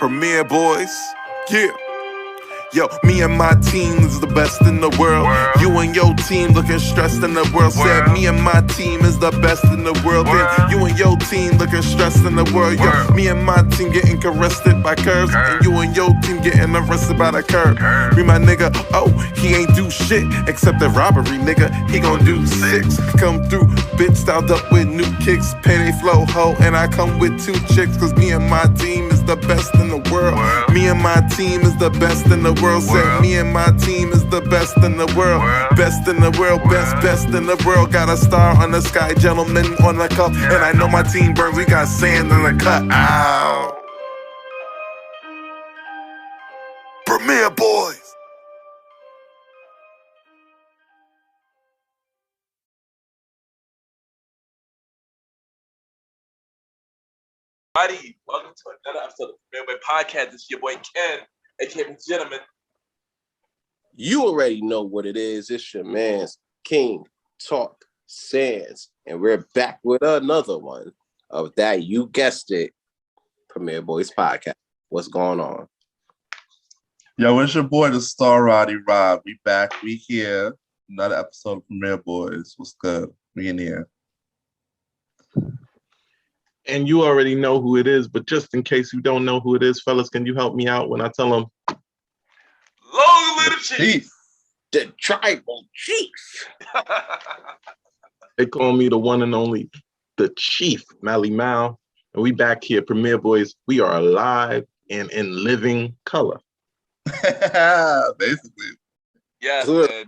Premier Boyz, yeah. Yo, me and my team is the best in the world. You and your team looking stressed in the world. Said me and my team is the best in the world. Then you and your team looking stressed in the world. Yo, me and my team getting arrested by curves, and you and your team getting arrested by the curb. Me my nigga, oh, he ain't do shit except the robbery, nigga. He gon' do 6. Come through, bitch styled up with new kicks, penny flow ho, and I come with 2 chicks. Cause me and my team is the best in the world. Me and my team is the best in the world. Said me and my team is the best in the world. Best in the world, best in the world. Got a star on the sky, gentlemen on the cup. And I know my team burns, we got sand in the cut. Ow. Premier Boyz. Roddy, welcome to another episode of the Friendzone podcast. This is your boy Ken, aka Gentleman. You already know what it is. It's your man's King Talk Sands. And we're back with another one of that, you guessed it, Premier Boyz podcast. What's going on? Yo, it's your boy, the star Roddy Rob. We back, we here. Another episode of Premier Boyz. What's good? We in here. And you already know who it is, but just in case you don't know who it is, fellas, can you help me out when I tell them? Long live the chief. The tribal chief. They call me the one and only, the chief, Malimal. And we back here, Premier Boyz. We are alive and in living color. Basically. Yes, Good. and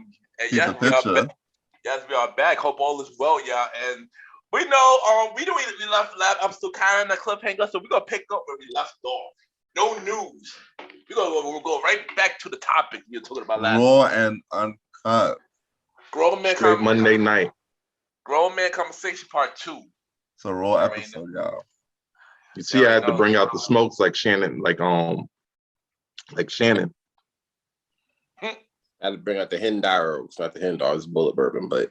yes, we are back. Yes, we are back. Hope all is well, y'all. And we know we left I'm still carrying the cliffhanger, so we're gonna pick up where we left off. No news. We'll go right back to the topic we were talking about last Raw and uncut. Grown Man Great Monday night. Grown Man Conversation Part 2. It's a raw episode, y'all. You see, I had to bring out the smokes like Shannon, like Shannon. I had to bring out the Hendar. It's not the Hendar, it's bullet bourbon, but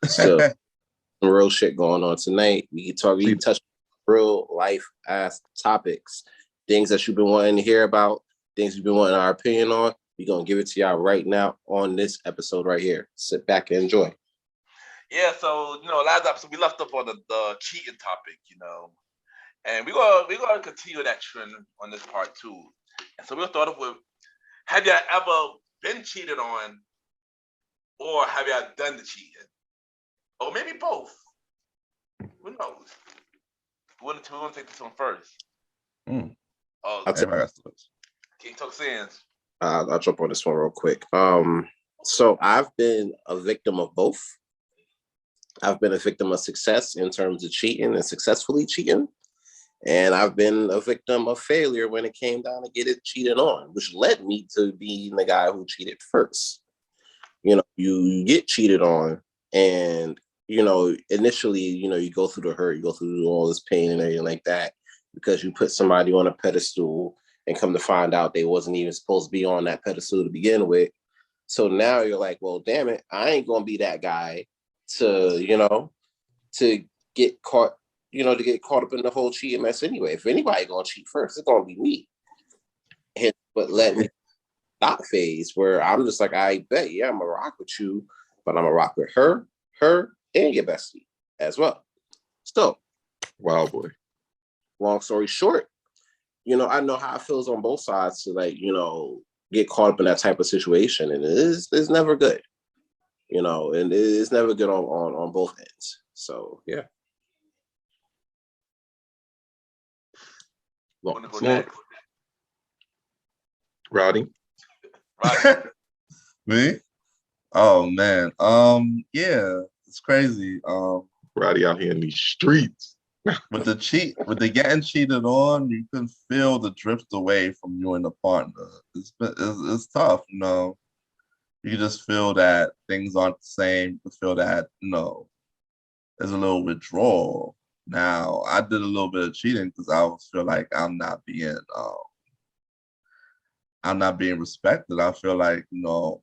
still some real shit going on tonight. We can touch real life ass topics, things that you've been wanting to hear about, things you've been wanting our opinion on. We're gonna give it to y'all right now on this episode right here. Sit back and enjoy. Yeah, so last episode we left up on the cheating topic, and we're gonna continue that trend on this part 2. And so we'll start off with: have y'all ever been cheated on, or have y'all done the cheating, or maybe both? Who knows? We want to take this one first. I'll King Talk Sands. I'll jump on this one real quick. So I've been a victim of both. I've been a victim of success in terms of cheating and successfully cheating. And I've been a victim of failure when it came down to get it cheated on, which led me to being the guy who cheated first. You get cheated on, and, initially, you go through the hurt, you go through all this pain and everything like that, because you put somebody on a pedestal and come to find out they wasn't even supposed to be on that pedestal to begin with. So now you're like, well, damn it, I ain't going to be that guy to get caught, to get caught up in the whole cheating mess anyway. If anybody going to cheat first, it's going to be me. But let me stop phase where I'm just like, I bet, yeah, I'm going to rock with you, but I'm going to rock with her, and your bestie as well. So, Wow, boy. long story short, I know how it feels on both sides to get caught up in that type of situation, and it's never good, and it's never good on both ends. So yeah. Want to go next? Roddy. Me? Oh man. Yeah, it's crazy. Roddy out here in these streets. With the getting cheated on, you can feel the drift away from you and the partner. It's tough, You can just feel that things aren't the same. You can feel that, there's a little withdrawal. Now, I did a little bit of cheating because I feel like I'm not being respected. I feel like, you're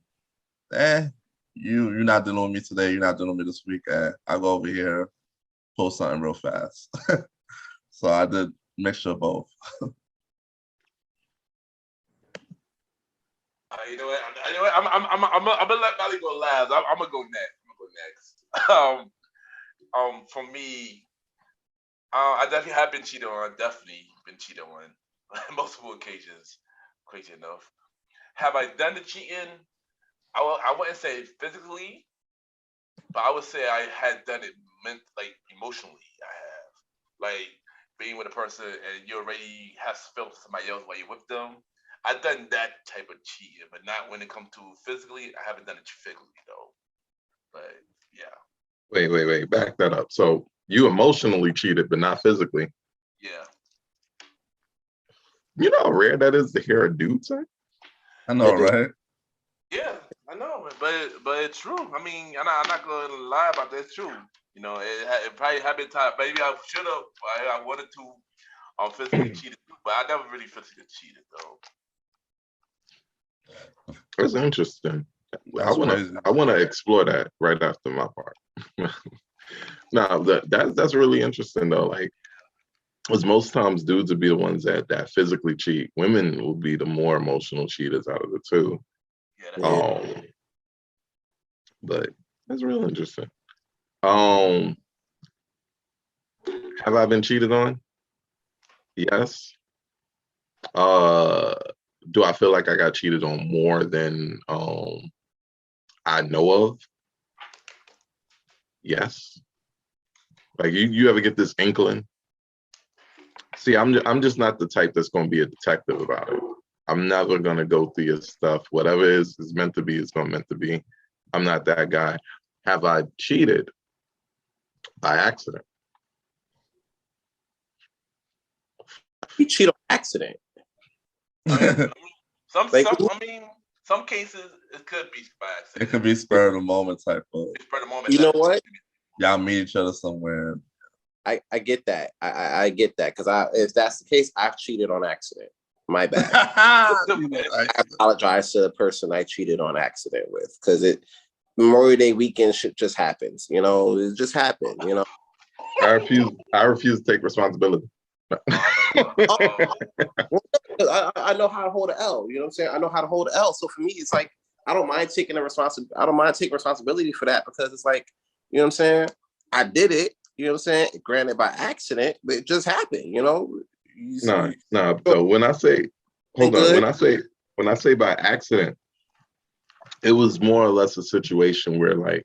not dealing with me today. You're not dealing with me this week. I go over here, post something real fast. So I did mixture of both. You know what? I'm gonna let Mally go last. I'm gonna go next. For me, I definitely have been cheated on. Definitely been cheated on multiple occasions. Crazy enough. Have I done the cheating? I wouldn't say physically, but I would say I had done it like emotionally. I have like being with a person and you already have felt somebody else while you're with them. I've done that type of cheating, but not when it comes to physically. I haven't done it physically though. But yeah, Wait. Back that up. So you emotionally cheated, but not physically. yeah, You know how rare that is to hear a dude say? I know, It is. right? yeah. I know, but it's true. I mean, I'm not gonna lie about that. It's true. You know, it probably happened time. Maybe I should have. I wanted to physically cheated, but I never really physically cheated though. That's interesting. That's crazy. I wanna explore that right after my part. Now that's really interesting though. Like, because most times dudes would be the ones that physically cheat. Women will be the more emotional cheaters out of the two. Yeah, Yeah. But that's real interesting. Um, have I been cheated on? Yes. Do I feel like I got cheated on more than I know of? Yes. Like you ever get this inkling? See, I'm just not the type that's gonna be a detective about it. I'm never gonna go through your stuff. Whatever is meant to be is gonna meant to be. I'm not that guy. Have I cheated by accident? You cheat on accident. Like, some cases it could be by accident. It could be spur of the moment type of. It's for the moment. you know what? Y'all meet each other somewhere. I get that. I get that because if that's the case, I've cheated on accident. My bad. I apologize to the person I cheated on accident with because Memorial Day weekend shit just happens. You know, it just happened. You know, I refuse to take responsibility. I know how to hold an L. You know what I'm saying? I know how to hold an L. So for me, it's like I don't mind taking responsibility for that because it's like, you know what I'm saying? I did it. You know what I'm saying? Granted by accident, but it just happened. You know. No. So when I say, when I say by accident, it was more or less a situation where, like,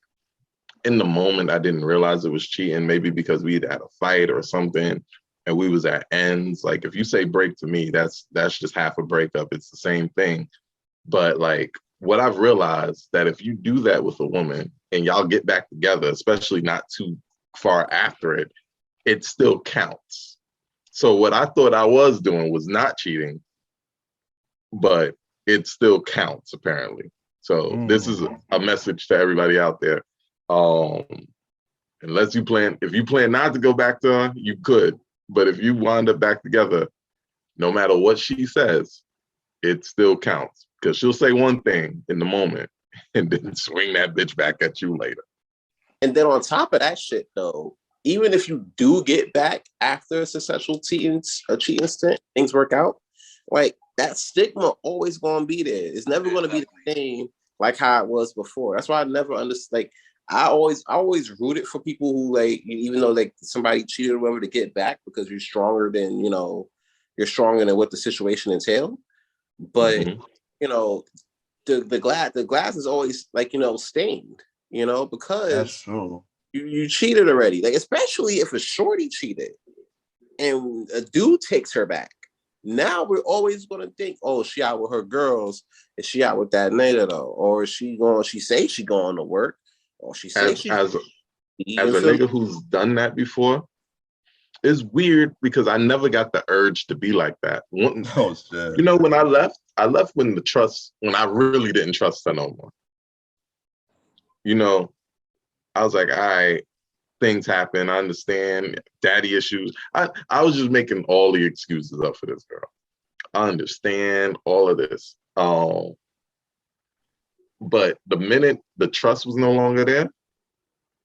in the moment, I didn't realize it was cheating. Maybe because we had a fight or something, and we was at ends. Like, if you say break to me, that's just half a breakup. It's the same thing. But like, what I've realized that if you do that with a woman and y'all get back together, especially not too far after it, it still counts. So what I thought I was doing was not cheating, but it still counts apparently. So this is a message to everybody out there. If you plan not to go back to her, you could. But if you wind up back together, no matter what she says, it still counts. Because she'll say one thing in the moment and then swing that bitch back at you later. And then on top of that shit, though, even if you do get back after a successful cheating stint, things work out, like that stigma always gonna be there. It's never gonna be the same like how it was before. That's why I never understood. Like I always rooted for people who, like, even though like somebody cheated or whatever, to get back because you're stronger than what the situation entailed. But you know, the glass is always like, stained, because That's true. you cheated already. Like, especially if a shorty cheated and a dude takes her back. Now we're always gonna think, oh, she out with her girls, and she out with that nigga though, or she say she going to work, or she say as a nigga who's done that before, it's weird because I never got the urge to be like that. Oh shit. You know, when I left when I really didn't trust her no more. You know, I was like, all right, things happen. I understand daddy issues. I was just making all the excuses up for this girl. I understand all of this. But the minute the trust was no longer there,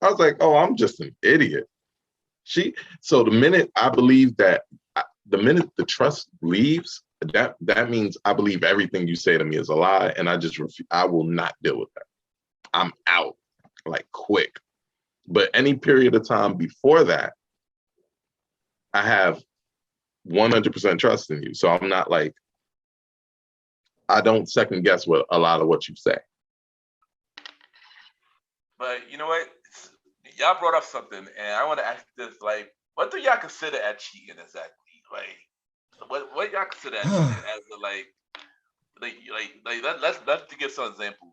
I was like, oh, I'm just an idiot. So the minute I believe that, the minute the trust leaves, that means I believe everything you say to me is a lie, and I will not deal with that. I'm out, like, quick. But any period of time before that, I have 100% trust in you. So I'm not like, I don't second guess what a lot of what you say. But you know what? Y'all brought up something, and I want to ask this: like, what do y'all consider as cheating exactly? Like, what y'all consider as cheating? As a, let's give some examples.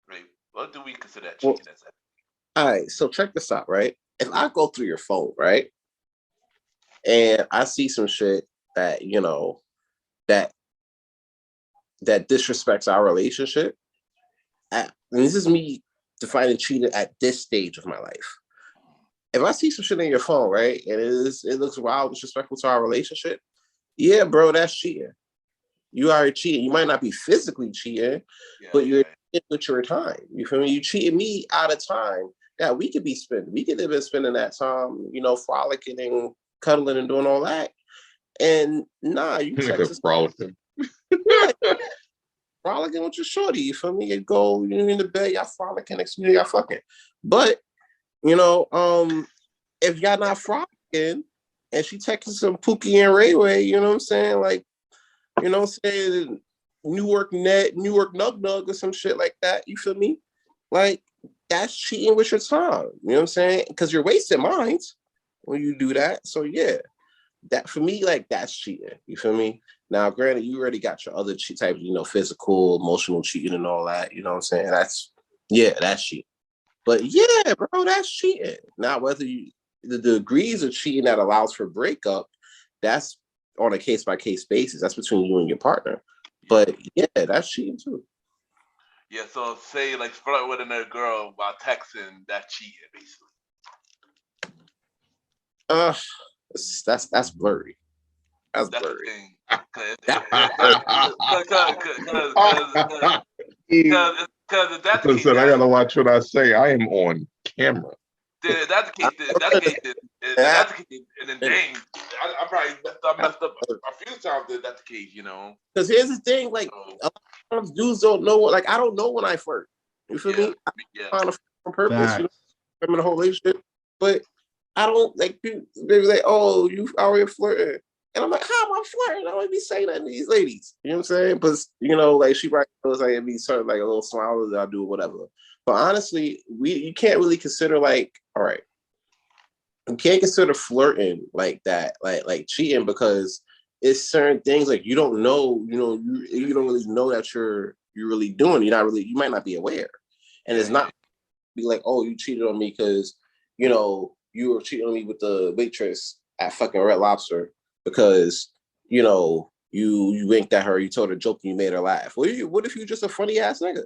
Right? What do we consider as cheating exactly? All right, so check this out, right? If I go through your phone, right, and I see some shit that that disrespects our relationship, and this is me defining cheating at this stage of my life. If I see some shit in your phone, right, and it looks wild, disrespectful to our relationship, yeah, bro, that's cheating. You are cheating. You might not be physically cheating, but you're cheating with your time. You feel me? You cheating me out of time that we could be spending. We could have been spending that time, frolicking and cuddling and doing all that. And nah, you text frolicking. Frolicking with your shorty. You feel me? You go, you're in the bed, y'all frolicking, next minute y'all fucking. But if y'all not frolicking and she texting some Pookie and Rayway, you know what I'm saying? Like, Newark Nug Nug or some shit like that. You feel me? Like, that's cheating with your time. You know what I'm saying? Because you're wasting mine when you do that. So yeah, that for me, like, that's cheating. You feel me? Now, granted, you already got your other cheat types, physical, emotional cheating and all that. You know what I'm saying? That's cheating. But yeah, bro, that's cheating. Now, whether the degrees of cheating that allows for breakup, that's on a case-by-case basis. That's between you and your partner. But yeah, that's cheating too. Yeah, so say like flirt with another girl while texting, that's cheating basically. That's blurry. That's the blurry. thing. Because that's the case. Listen, I gotta watch what I say. I am on camera. That's the case. And then dang, I probably messed up a few times. That's the case, Because here's the thing, like, a lot of times dudes don't know. Like, I don't know when I flirt. You feel me? I'm on purpose. I'm in a whole relationship, but I don't like people. They be like, "Oh, you out here flirting," and I'm like, "How am I flirting? I don't be saying that to these ladies." You know what I'm saying? But like, she probably feels like it'd be sort of like a little smile that I do, whatever. But honestly, you can't really consider, like, all right, you can't consider flirting like that, like cheating, because it's certain things like you don't know, you don't really know that you're really doing. You might not be aware, and it's not be like, oh, you cheated on me because you were cheating on me with the waitress at fucking Red Lobster because you winked at her, you told her a joke, and you made her laugh. What if you just a funny ass nigga?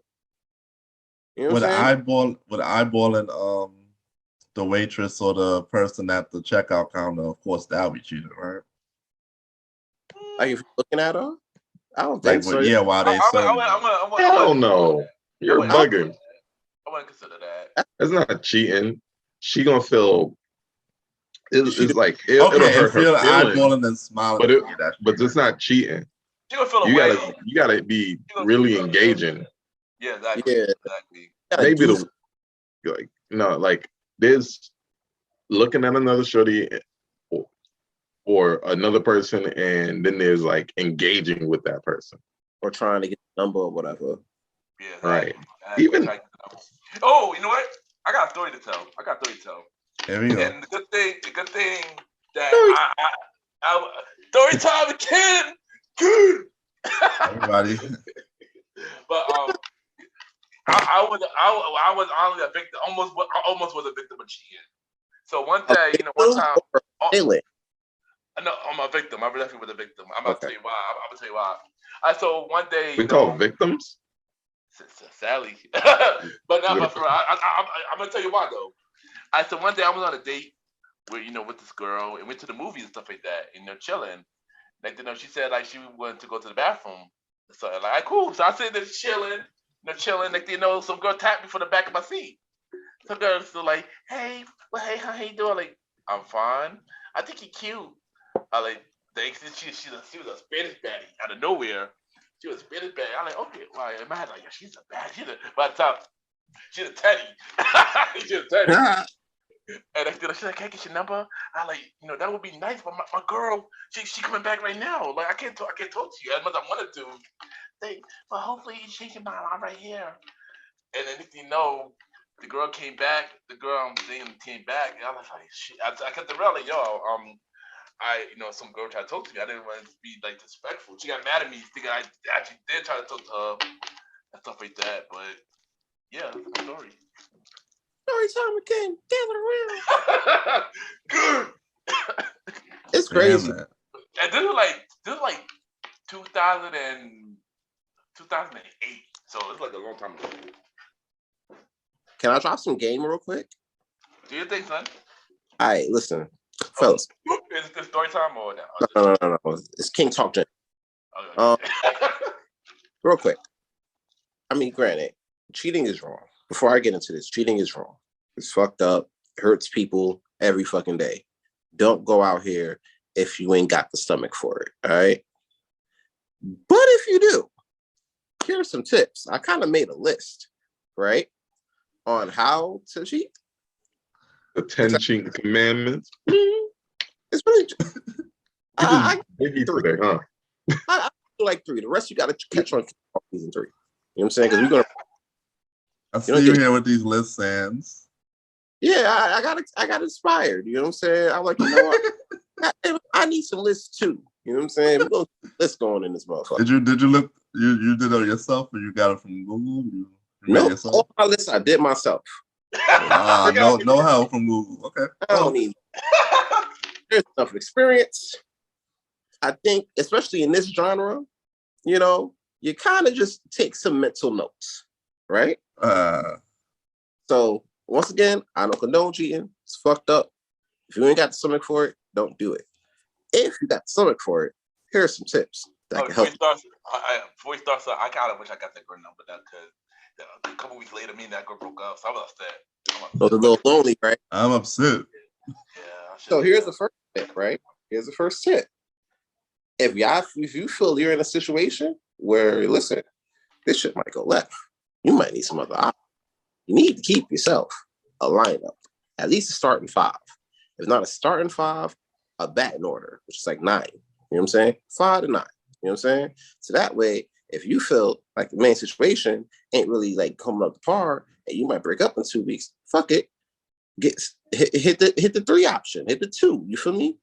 You know what I'm saying? Eyeballing the waitress or the person at the checkout counter, of course that would be cheating, right? Like, if you're looking at her, I don't think so. Yeah, while they serving. Hell no, you're bugging. I wouldn't consider that. It's not cheating. She gonna feel. It's like it'll hurt her eyeballing and smiling. But it's not cheating. She gonna feel away. You gotta be really engaging. Yeah, exactly. Yeah. Exactly. Maybe like there's looking at another shorty or another person, and then there's like engaging with that person or trying to get the number or whatever. Yeah. Right. Even. Oh, you know what? I got a story to tell. There we go. And the good thing that I story time again. Good. Everybody. But I was honestly a victim. Almost was a victim of cheating. So one day, one time. No, I'm a victim. I definitely was a victim. I'm about to tell you why. I'm gonna tell you why. So one day. We call victims? Sally. But no, but I'm gonna tell you why though. So one day I was on a date with this girl and went to the movies and stuff like that, chilling. Like, she said like she wanted to go to the bathroom. So like, cool. So I sit there chilling. Like, some girl tapped me for the back of my seat. Some girl still like, hey, how you doing? Like, I'm fine. I think you're cute. I like She was a Spanish baddie out of nowhere. She was a Spanish baddie. I'm like, okay, well, in my head, like, yeah, she's a bad. By the time, she's a teddy. She's a teddy. And she's like, can I get your number? I like, that would be nice, but my girl, she coming back right now. Like, I can't talk to you as much as I wanted to. Well, hopefully you change your mind. I'm right here. And then next thing you know, the girl came back. The girl came back. And I was like, shit. I kept the real like, yo, some girl tried to talk to me. I didn't want to be like disrespectful. She got mad at me thinking I actually did try to talk to her and stuff like that. But yeah, that's my story. Story time again. Gather around. Good. It's crazy. Damn, And this was like 2008. So it's like a long time ago. Can I drop some game real quick? Do you think, son? All right, listen, fellas. Is it the story time or no? No. It's King Talk Gen. Okay. Real quick. I mean, granted, cheating is wrong. Before I get into this, cheating is wrong. It's fucked up. It hurts people every fucking day. Don't go out here if you ain't got the stomach for it, all right? But if you do, here's some tips. I kind of made a list, right, on how to cheat. The 10 cheating commandments. It's really I Biggie three. today, huh? I feel like 3. The rest you got to catch on season 3. You know what I'm saying? Because we're gonna. I see you here with these list sands. Yeah, I got inspired. You know what I'm saying? I'm like, you know what? I need some lists too. You know what I'm saying? We're gonna let's go on in this motherfucker. Did you look? You did it yourself, or you got it from Google? You No, yourself? all my lists I did myself. No help from Google. Okay. I don't need. There's enough experience. I think, especially in this genre, you kind of just take some mental notes, right? So once again, I don't condone cheating. It's fucked up. If you ain't got the stomach for it, don't do it. If you got the stomach for it, here are some tips that can help. Before we start, so I kind of wish I got that girl number that because a couple weeks later, me and that girl broke up. So I was upset. So a little lonely, right? I'm upset. Yeah. So here's the first tip, right? Here's the first tip. If you feel you're in a situation where, listen, this shit might go left, you might need some other options. You need to keep yourself a lineup, at least a starting 5. If not a starting 5, a batting order, which is like 9. You know what I'm saying? 5 to 9. You know what I'm saying? So that way, if you feel like the main situation ain't really like coming up to par, and you might break up in 2 weeks, fuck it. Hit the 3 option, hit the 2. You feel me?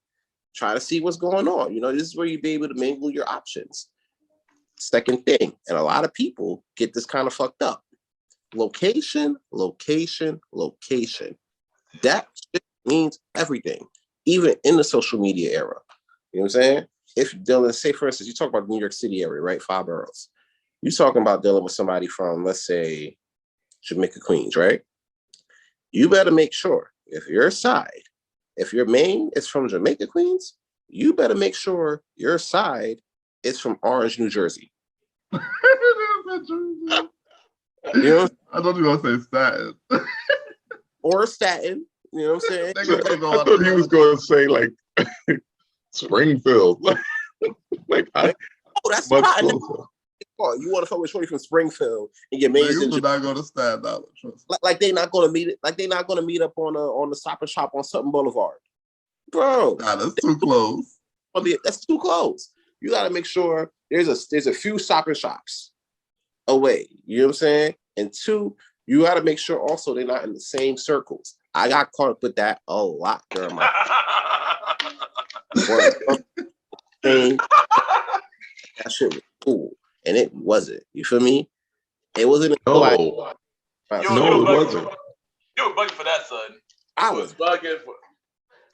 Try to see what's going on. This is where you be able to mingle your options. Second thing, and a lot of people get this kind of fucked up. Location. That shit means everything, even in the social media era. You know what I'm saying? If you're dealing, say for instance, you talk about the New York City area, right? 5 boroughs. You're talking about dealing with somebody from, let's say, Jamaica, Queens, right? You better make sure if your main is from Jamaica, Queens, you better make sure your side is from Orange, New Jersey. I thought you were going to say Staten. Or Staten. You know what I'm saying? I thought he was going to say like Springfield. That's the you want to fuck with shorty from Springfield and your main is not going to Staten Island. like they're not going to meet it. Like they're not going to meet up on the Stop and Shop on Sutton Boulevard, bro. Nah, that's too close. That's too close. You got to make sure there's a few Stop and Shops away. You know what I'm saying? And 2, you got to make sure also they're not in the same circles. I got caught up with that a lot during my. That shit was cool, and it wasn't. You feel me? It wasn't. No, it wasn't. You were bugging for that, son. I was bugging for.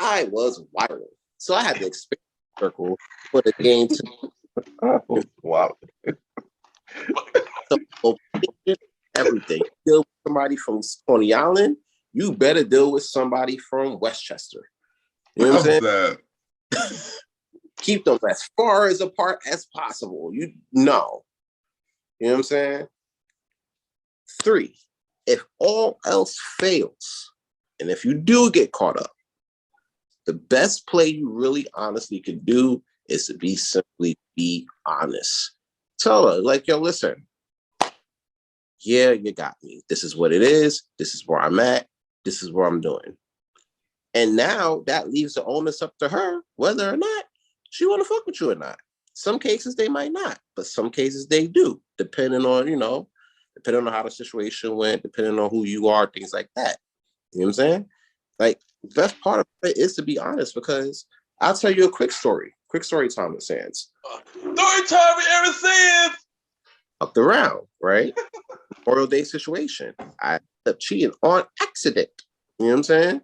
I was wild, so I had to expand the circle for the game to. Wow. So, everything. Deal with somebody from Coney Island, you better deal with somebody from Westchester. You know what I'm saying? Keep them as far as apart as possible. You know what I'm saying? 3, if all else fails, and if you do get caught up, the best play you really honestly could do is to simply be honest. Tell her, like, yo, listen, yeah, you got me. This is what it is. This is where I'm at. This is what I'm doing. And now that leaves the onus up to her, whether or not she want to fuck with you or not. Some cases they might not, but some cases they do, depending on, depending on how the situation went, depending on who you are, things like that. You know what I'm saying? Like, the best part of it is to be honest, because I'll tell you a quick story time with Sands. Story time with Aaron Sands! Up the round, right? Memorial Day situation. I ended up cheating on accident. You know what I'm saying?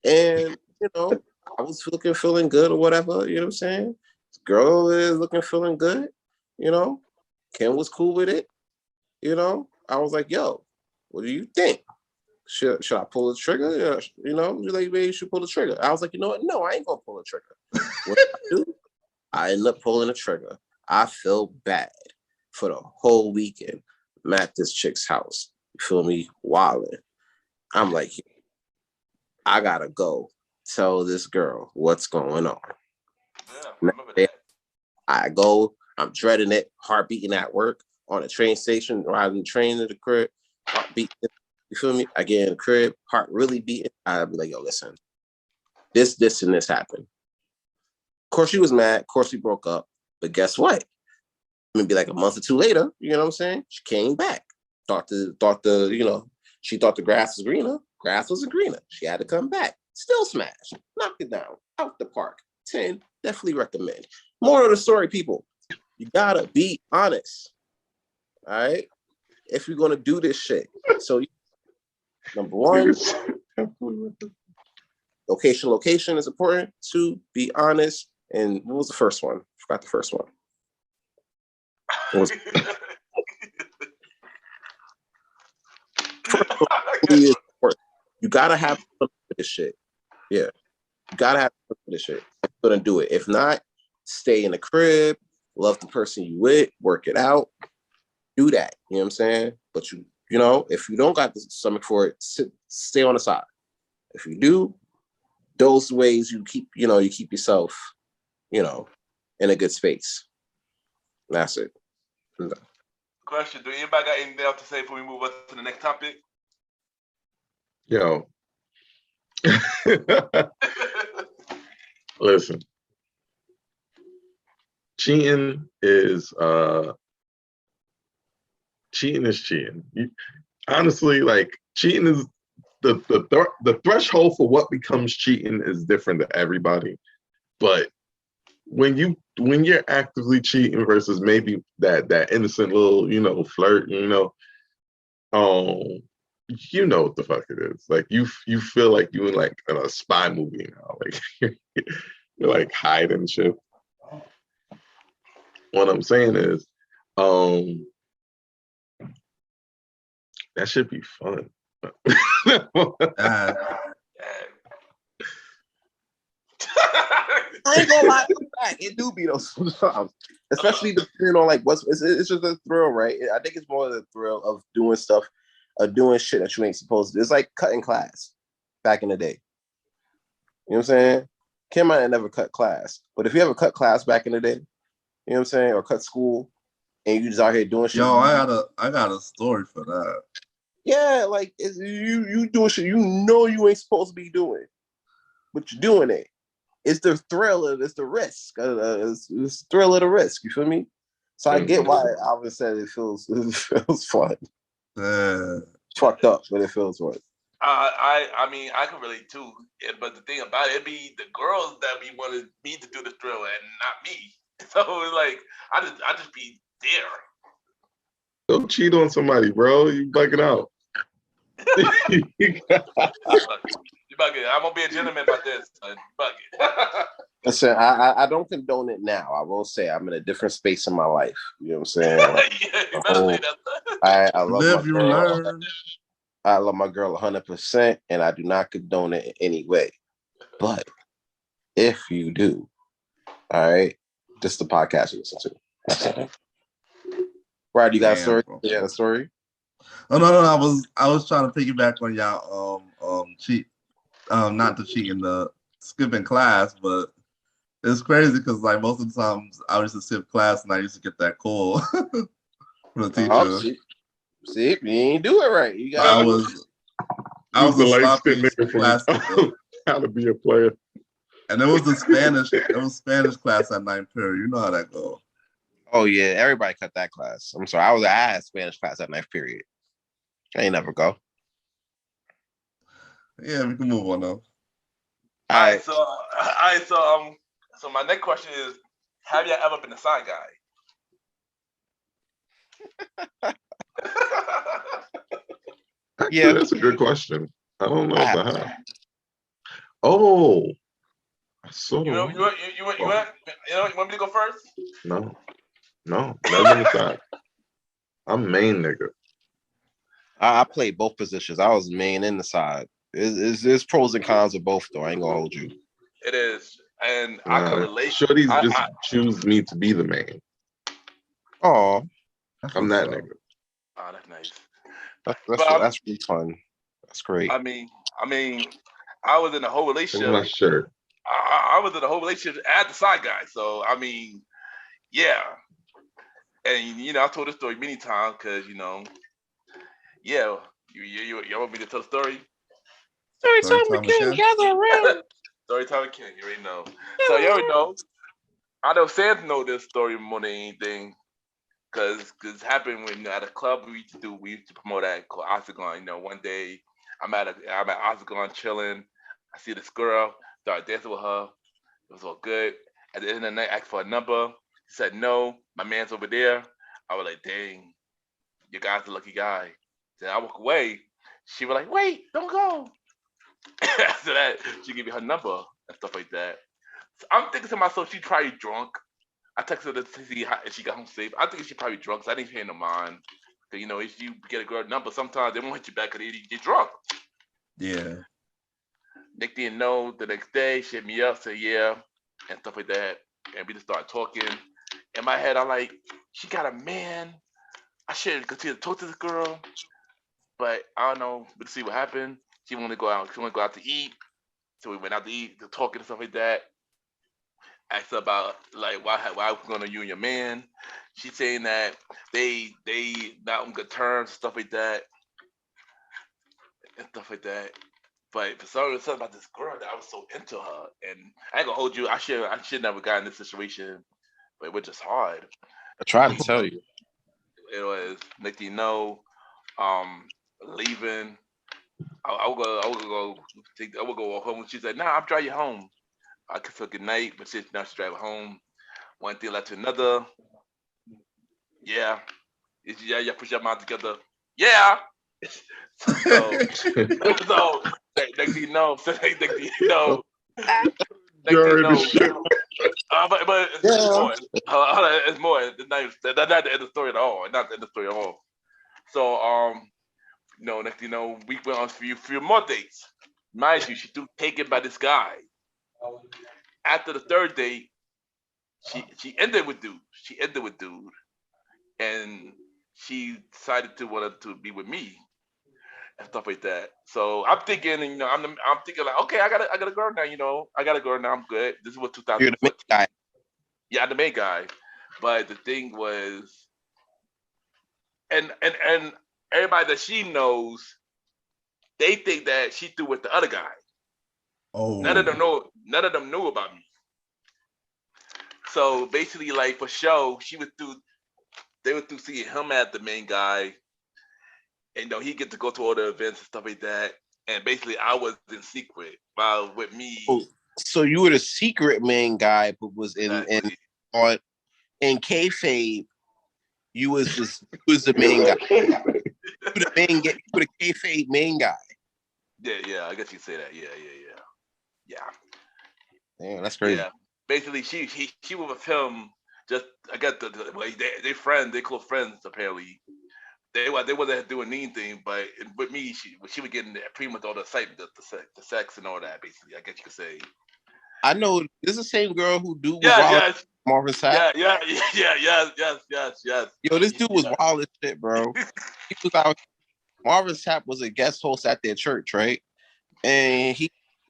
And, I was feeling good or whatever, you know what I'm saying? This girl is feeling good, Ken was cool with it, I was like, yo, what do you think? Should I pull the trigger? You're like, maybe you should pull the trigger. I was like, you know what? No, I ain't gonna pull the trigger. What I do? I end up pulling the trigger. I feel bad for the whole weekend. I'm at this chick's house. You feel me? Wilding. I'm like, I gotta go tell this girl what's going on. Yeah, I remember that. I go, I'm dreading it, heart beating at work, on the train station, riding the train to the crib, heart beating. You feel me? I get in the crib, heart really beating. I'd be like, yo, listen, this, and this happened. Of course, she was mad. Of course, we broke up. But guess what? Maybe like a month or two later, you know what I'm saying? She came back. She thought the grass was greener. Grass wasn't greener. She had to come back. Still smash. Knocked it down. Out the park. 10. Definitely recommend. Moral of the story, people. You gotta be honest. All right? If you're gonna do this shit. So, number one, location is important. 2, be honest. And what was the first one? Forgot the first one. You gotta have fun with this shit. Yeah. You gotta have fun with this shit. You're gonna do it. If not, stay in the crib, love the person you with, work it out. Do that. You know what I'm saying? But if you don't got the stomach for it, stay on the side. If you do, those ways you keep yourself, in a good space. That's it. Question: do anybody got anything else to say before we move on to the next topic? Yo. Listen. Cheating is cheating. Honestly, like, cheating is the threshold for what becomes cheating is different to everybody. But when you're actively cheating versus maybe that innocent little flirt, you know what the fuck it is. Like, you feel like you in like a spy movie now. Like, you're like hiding shit. What I'm saying is, that should be fun. I ain't gonna lie, it do be those sometimes, especially depending on like it's just a thrill, right? I think it's more the thrill of doing stuff, doing shit that you ain't supposed to do. It's like cutting class back in the day. You know what I'm saying? Kim might have never cut class, but if you ever cut class back in the day, you know what I'm saying, or cut school, and you just out here doing shit. Yo, I got a story for that. Yeah, like you doing shit you ain't supposed to be doing, but you're doing it. It's the thrill of it's the risk. It's the thrill of the risk. You feel me? So I get why Alvin said it feels fun. It's fucked up, but it feels fun. I mean, I can relate too. But the thing about it be the girls that be wanted me to do the thrill and not me. So like, I just be there. Don't cheat on somebody, bro. You bugging out. You bugging. I'm gonna be a gentleman about this. Bugging. Listen, I don't condone it now. I will say I'm in a different space in my life. You know what I'm saying? Yeah, you better say that. I love my girl. I love my girl 100%, and I do not condone it in any way. But if you do, all right, this is the podcast you listen to. Right, you got a story? Yeah, a story. Oh no, I was trying to piggyback on y'all cheat, not the cheating, the skipping class, but It's crazy because like most of the times I used to skip class and I used to get that call from the teacher. See, you ain't do it right. You got. I was the a light sloppy skinned nigga class teacher. from How to Be a Player. And it was Spanish class at 9th period. You know how that go. Oh yeah, everybody cut that class. I'm sorry, I had Spanish class at 9th period. I ain't never go. Yeah, we can move on though. All right. So my next question is, have you ever been a side guy? Yeah, that's a good question. I don't know if I have. Oh, I sort You of. want me to go first? No, never been a side. I'm main nigga. I played both positions. I was main and the side. There's pros and cons of both, though. I ain't gonna hold you. It is, and I can relate. Shorties just choose me to be the main. Oh, I'm that nigga. Oh, that's nice. That's really fun. That's great. I mean, I was in a whole relationship. I'm not sure. I was in a whole relationship as the side guy. So I mean, yeah. And I told this story many times because yeah. You want me to tell the story? Story time again. Gather around. Story time again. You already know. So you already know. I know Sam know this story more than anything. Cause it happened when at a club we used to promote at called Octagon. One day I'm at Octagon chilling. I see this girl, start dancing with her. It was all good. At the end of the night, asked for a number. She said no. My man's over there. I was like, dang, your guy's a lucky guy. Then I walk away. She was like, wait, don't go. After that, she gave me her number and stuff like that. So I'm thinking to myself, she's probably drunk. I texted her to see if she got home safe. I think she's probably drunk, so I didn't pay no mind. Cause if you get a girl number, sometimes they won't hit you back because they get drunk. Yeah. Nick didn't know. The next day, she hit me up, said yeah, and stuff like that. And we just started talking. In my head, I'm like, she got a man. I should continue to talk to this girl, but I don't know. Let's see what happened. She wanted to go out. She wanted to go out to eat, so we went out to eat, talking and stuff like that. Asked about like why we going to you and your man. She's saying that they not on good terms, stuff like that, and stuff like that. But for something about this girl that I was so into her, and I ain't gonna hold you. I should never got in this situation, but it was just hard. I tried to tell you. It was leaving. I would go home. She said, "Nah, I'll drive you home." I kissed her good night, but now she's driving home. One thing led to another. Yeah. You put your mind together. Yeah. so next thing you know, but it's more. It's more. It's not the end of the story at all. Not the end of the story at all. So next thing you know, we went on a few more dates. Mind you, she do taken by this guy. After the third date, she ended with dude. And she decided to want to be with me and stuff like that. So I'm thinking, I'm thinking like, okay, I got a girl now. I got a girl now. I'm good. This is what 2000. You're the main guy. Yeah, I'm the main guy. But the thing was, and everybody that she knows, they think that she threw with the other guy. Oh. None of them knew about me. So basically, like for show, they were through seeing him as the main guy, and he get to go to all the events and stuff like that. And basically, I was in secret while with me. Oh, so you were the secret main guy, but was in kayfabe. You was the main guy. You were the kayfabe main guy. Yeah. I guess you say that. Yeah. Damn, that's crazy. Yeah. Basically, she was with him. Just I got they friends, they close friends apparently. They wasn't doing anything, but with me, she was getting pretty much all the sex and all that. Basically, I guess you could say. I know this is the same girl who yes. Marvin Sapp. Yes. Yo, this dude was wild as shit, bro. He was out. Marvin Sapp was a guest host at their church, right? And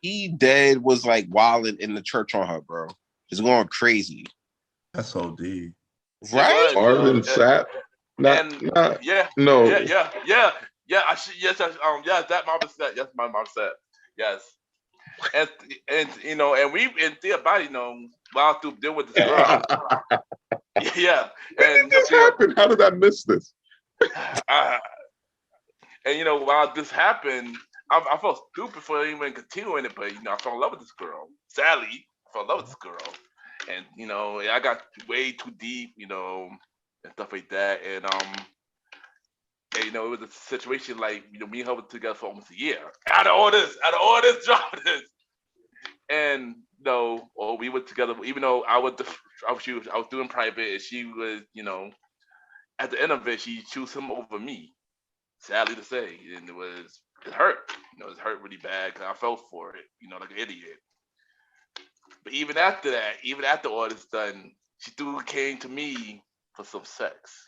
he dead was like wilding in the church on her, bro. is going crazy. That's OD. Right? Marvin Sapp. No. That Marvin Sapp. Yes, my Marvin Sapp. Yes. And you know, and we in think about, you know, while through dealing with this girl. Yeah. When did this happen? How did I miss this? And you know, while this happened, I felt stupid for even continuing it, but you know, I fell in love with this girl. Sally, I fell in love with this girl, and you know, I got way too deep, you know, and stuff like that, and you know, it was a situation like, you know, me and her were together for almost a year. Out of all this, drop this, and you know, or we were together, even though I was doing private, and she was, you know, at the end of it, she chose him over me. Sadly to say, and it hurt. You know, it hurt really bad because I felt for it. You know, like an idiot. But even after that, even after all this done, she still came to me for some sex.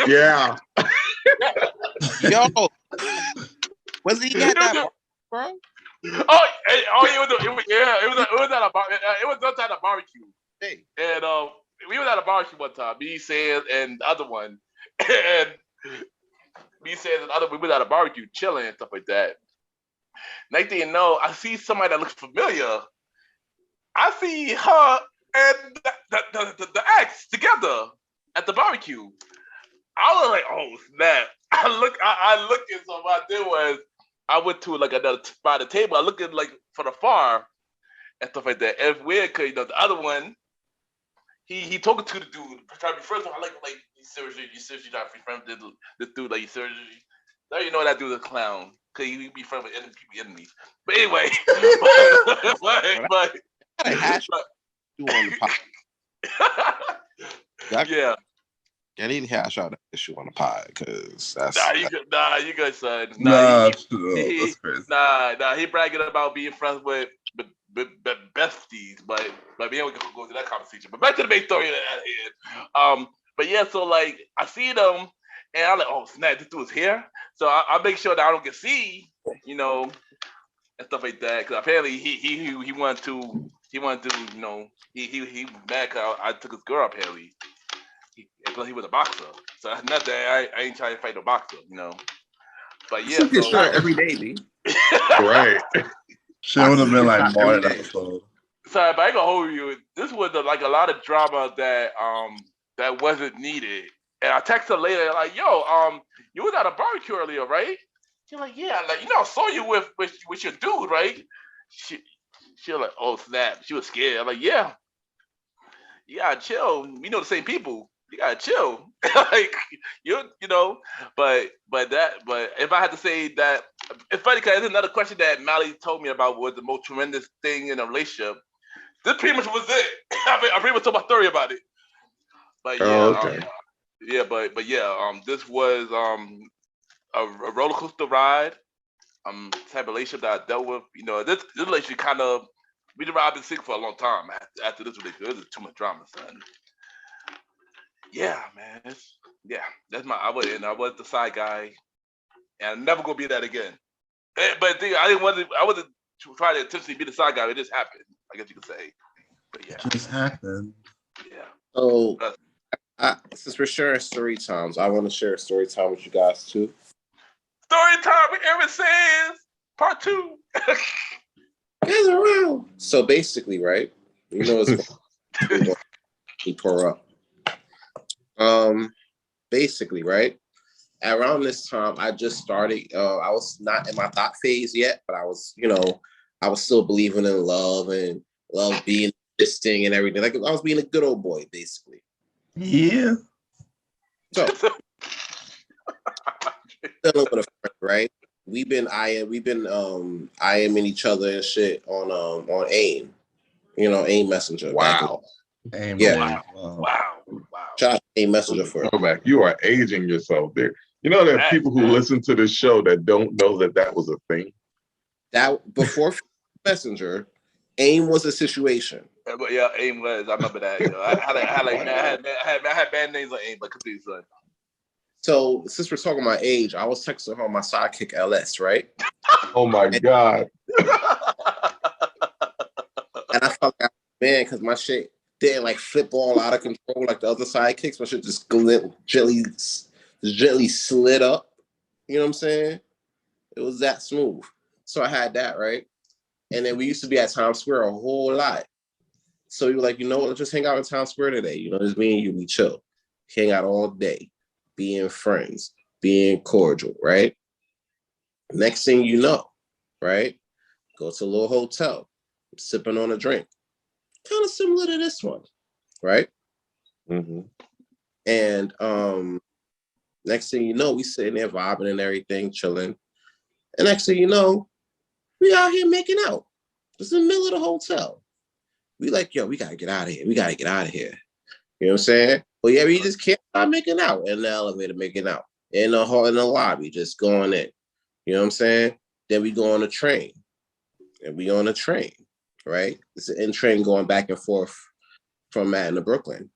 Yeah. Yo, was he at that, bro? It was done at a barbecue. Hey. And we were at a barbecue one time. Me, Sam, and the other one, and me, Sam, and the other. We were at a barbecue, chilling and stuff like that. Next thing you know, I see somebody that looks familiar. I see her and the ex together at the barbecue. I was like, oh snap! I looked, and so what I did was I went to like another by the table. I looked at like from afar and stuff like that. And it's weird because, you know, the other one, he talking to the dude, trying to be friends with him. I like you seriously trying to be friends with this dude, like you seriously. Now you know that dude's a clown. Cause he be friends with enemies. But anyway, but You on the pod. Yeah. I need to hash out that issue on the pod because that's you good, son. That's crazy. He bragging about being friends with besties, but we ain't gonna go to that conversation. But back to the main story at hand. But yeah, so like I see them and I'm like, oh snap, this dude's here. So I make sure that I don't get see, you know, and stuff like that. Because apparently he wanted to, you know, he mad cause I took his girl apparently. He was a boxer, so that's not that I ain't trying to fight no boxer, you know. But yeah, so shot every day, B. Right. Shit would have been like more than episode. Sorry, but I ain't gonna hold you. This was like a lot of drama that wasn't needed. And I text her later like, yo, you was at a barbecue earlier, right? She's like, yeah, like, you know, I saw you with your dude, right? She was like, oh snap. She was scared. I'm like, yeah, chill. We know the same people. You gotta chill. Like you know, but if I had to say that, it's funny because there's another question that Mally told me about was the most tremendous thing in a relationship. This pretty much was it. I pretty much told my story about it. But yeah, okay. This was a roller coaster ride. Type of relationship that I dealt with. You know, this relationship kind of I've been sick for a long time. After this relationship, there's too much drama, son. Yeah, man. That's I was the side guy, and I'm never gonna be that again. But I wasn't trying to intentionally be the side guy. It just happened, I guess you could say. But yeah, it just happened. Yeah. So, since we're sharing story times, I want to share a story time with you guys too. Story time with Ever Since Part 2. Guys around. So basically, right? You know, it's he tore up. Basically, right? Around this time, I just started. I was not in my thought phase yet, but I was, you know, I was still believing in love and love being this thing and everything. Like I was being a good old boy, basically. Yeah. So, dealing with a friend, right? We've been IMing each other and shit on AIM, you know, AIM Messenger. Wow. AIM, yeah. Wow. Shout out to AIM Messenger for it. Go back. You are aging yourself there. You know, there are people who listen to this show that don't know that was a thing. That before Messenger, AIM was a situation. Yeah, AIM was. I remember that. You know, I had bad names on AIM, but continue, son. So since we're talking about age, I was texting her on my sidekick LS, right? Oh my God. man, because my shit didn't like flip all out of control like the other sidekicks. My shit just gently slid up. You know what I'm saying? It was that smooth. So I had that, right? And then we used to be at Times Square a whole lot. So we were like, you know what, let's just hang out in Times Square today. You know, just me and you, we chill. Hang out all day, being friends, being cordial, right? Next thing you know, right? Go to a little hotel, sipping on a drink. Kind of similar to this one, right? Mm-hmm. And next thing you know, we sitting there vibing and everything, chilling. And next thing you know, we out here making out. Just in the middle of the hotel. We like, yo, we gotta get out of here. We gotta get out of here. You know what I'm saying? But yeah, we just can't stop making out in the elevator, making out. In the hall, in the lobby, just going in. You know what I'm saying? Then we go on a train. And we on a train, right? It's an in train going back and forth from Manhattan to Brooklyn.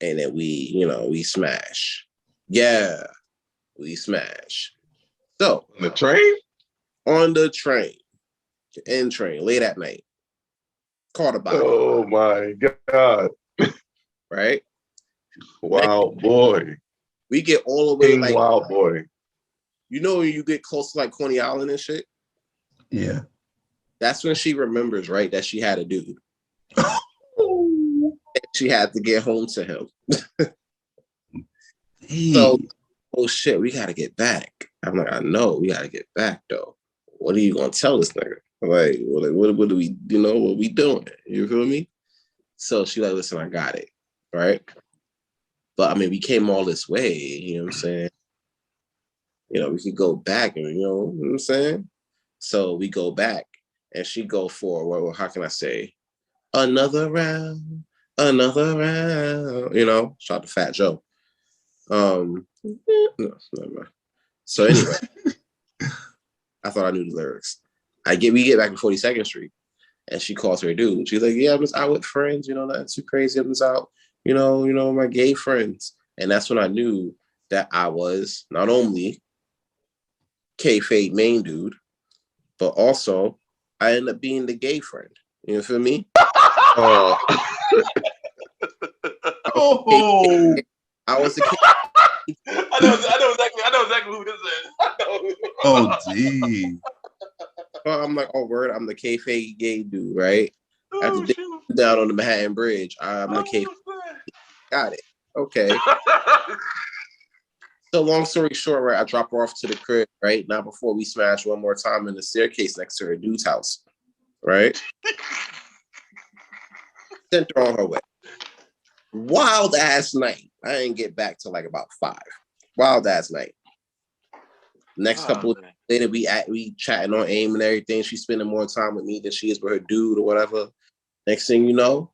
And then we smash. Yeah, we smash. So On the train? On the train, the N train, late at night. Caught a body. Oh my God. Right? Wild boy. We get all the way like Wild boy. you know when you get close to like Coney Island and shit? Yeah. That's when she remembers, right, that she had a dude. She had to get home to him. So, oh shit, we gotta get back. I'm like, I know, we gotta get back though. What are you gonna tell this nigga? Like, what do we, what we doing? You feel me? So she like, listen, I got it, right? But I mean, we came all this way, you know what I'm saying? We could go back and you know what I'm saying? So we go back and she go for, well, how can I say? Another round. Shout out to Fat Joe. No, never mind. So anyway, I thought I knew the lyrics. We get back to 42nd Street and she calls her dude. She's like, yeah, I'm just out with friends, not too crazy. I'm just out, my gay friends. And that's when I knew that I was not only kayfabe main dude, but also I ended up being the gay friend. You feel me? Oh. I was a kid. I know exactly who this is. Oh, gee. I'm like, oh, word, I'm the kayfabe gay dude, right? Oh, After down on the Manhattan Bridge, I'm the kayfabe. Got it. Okay. So long story short, right, I drop her off to the crib, right? Now before we smash one more time in the staircase next to her dude's house, right? Sent her on her way. Wild ass night. I didn't get back till like about 5. Wild ass night. Next couple of days later, we chatting on AIM and everything. She's spending more time with me than she is with her dude or whatever. Next thing you know,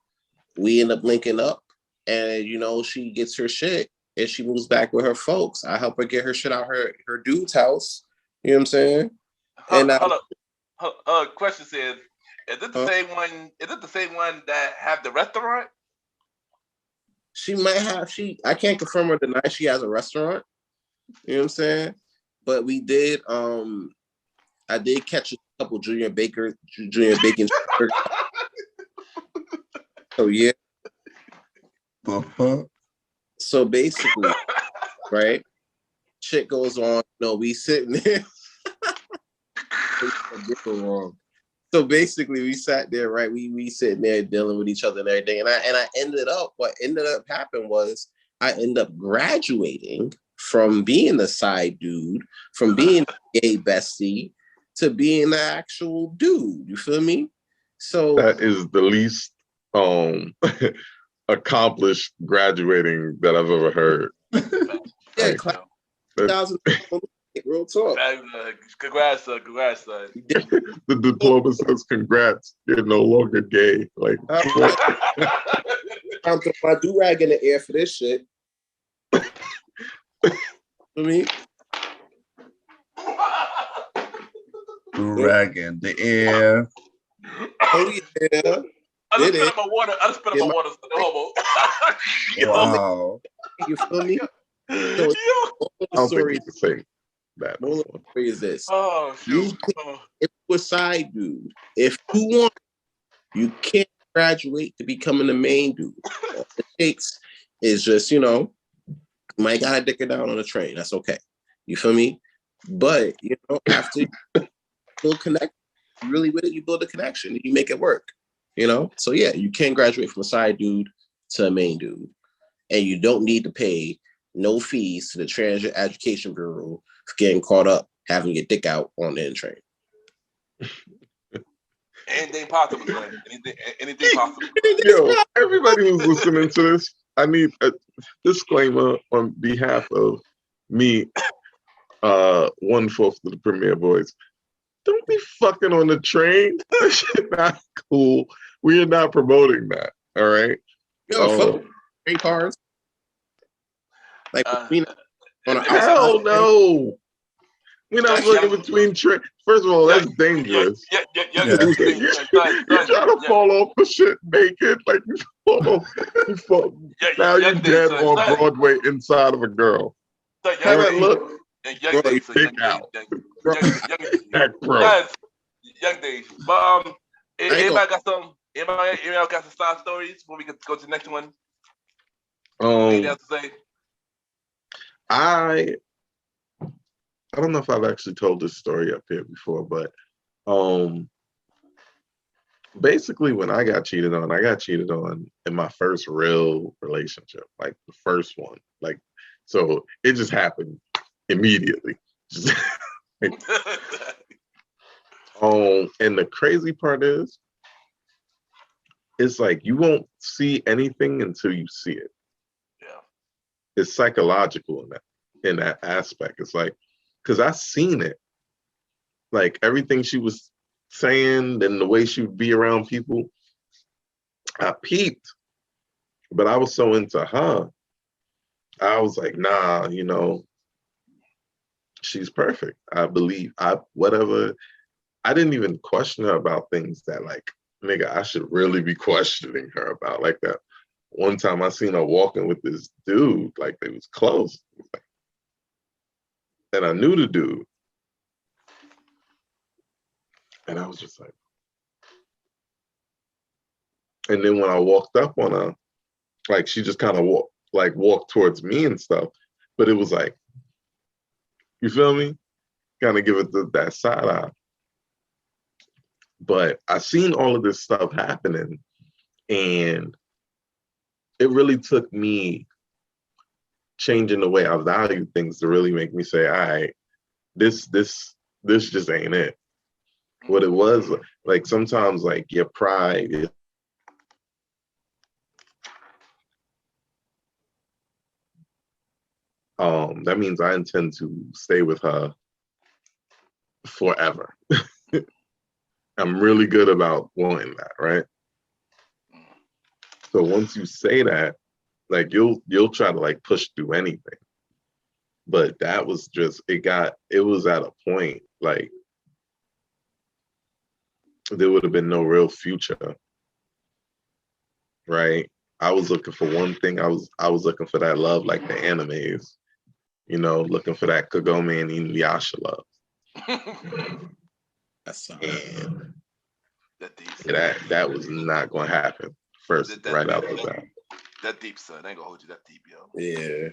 we end up linking up, and she gets her shit and she moves back with her folks. I help her get her shit out her dude's house. You know what I'm saying? Question says, is it the same one? Is it the same one that have the restaurant? She might have. I can't confirm or deny she has a restaurant. You know what I'm saying? But we did. I did catch a couple junior bacon. So yeah. Uh-huh. So basically, right? Shit goes on. No, we sitting there. Wrong. So basically, we sat there, right? We sitting there dealing with each other and everything. And I ended up, what ended up happening was I ended up graduating from being the side dude, from being a gay bestie to being the actual dude. You feel me? So that is the least accomplished graduating that I've ever heard. Yeah, 2000. Real talk. Congrats, son. The diploma says, "Congrats, you're no longer gay." Like, I'm throwing my do-rag in the air for this shit. Me? Do-rag in the air. Oh yeah. I just spit up my water. So no homo. Wow. You feel me? I don't think we can say that. Moral of the story is this. Oh, shoot. If you're a side dude, if you want, you can't graduate to becoming the main dude. All it takes is just, you know, you might gotta dick it down on a train. That's okay. You feel me? But you know, after you build connect, you really with it, you build a connection and you make it work. You know? So yeah, you can graduate from a side dude to a main dude. And you don't need to pay no fees to the Transit Education Bureau for getting caught up having your dick out on the N train. Anything possible, son. Anything possible. Yo, everybody who's listening to this, I need a disclaimer on behalf of me, 1/4 of the Premier Boys. Don't be fucking on the train. That shit not cool. We are not promoting that. All right. Yo, train cars. Like hell no. We're not looking between trains. First of all, that's dangerous. You're trying to fall off the shit naked, like you fall. Now you're dead on Broadway inside of a girl. How that look? Young days, Dick out. Young days. But anybody got some? Anybody got some side stories before we can go to the next one? Anything else to say? I don't know if I've actually told this story up here before, but basically when I got cheated on in my first real relationship, like the first one. Like, so it just happened immediately. And the crazy part is, it's like you won't see anything until you see it. Yeah. It's psychological in that aspect. It's like, because I seen it. Like everything she was saying and the way she would be around people, I peeped. But I was so into her. I was like, nah, you know, she's perfect. I believe whatever. I didn't even question her about things that, like, nigga, I should really be questioning her about. Like that one time I seen her walking with this dude, like they was close. And I knew the dude. And I was just like, and then when I walked up on her, like she just kind of walked towards me and stuff. But it was like, you feel me? Kind of give it that side eye. But I seen all of this stuff happening, and it really took me changing the way I value things to really make me say, all right, this just ain't it. What it was, like sometimes like your pride is that means I intend to stay with her forever. I'm really good about wanting that, right? So once you say that, like you'll try to like push through anything. But that was just, it was at a point like there would have been no real future, right? I was looking for one thing. I was looking for that love like the animes, you know, looking for that Kagome and Inuyasha love. And that was not going to happen right out the bat. That deep, son. I ain't gonna hold you that deep, yo. Yeah.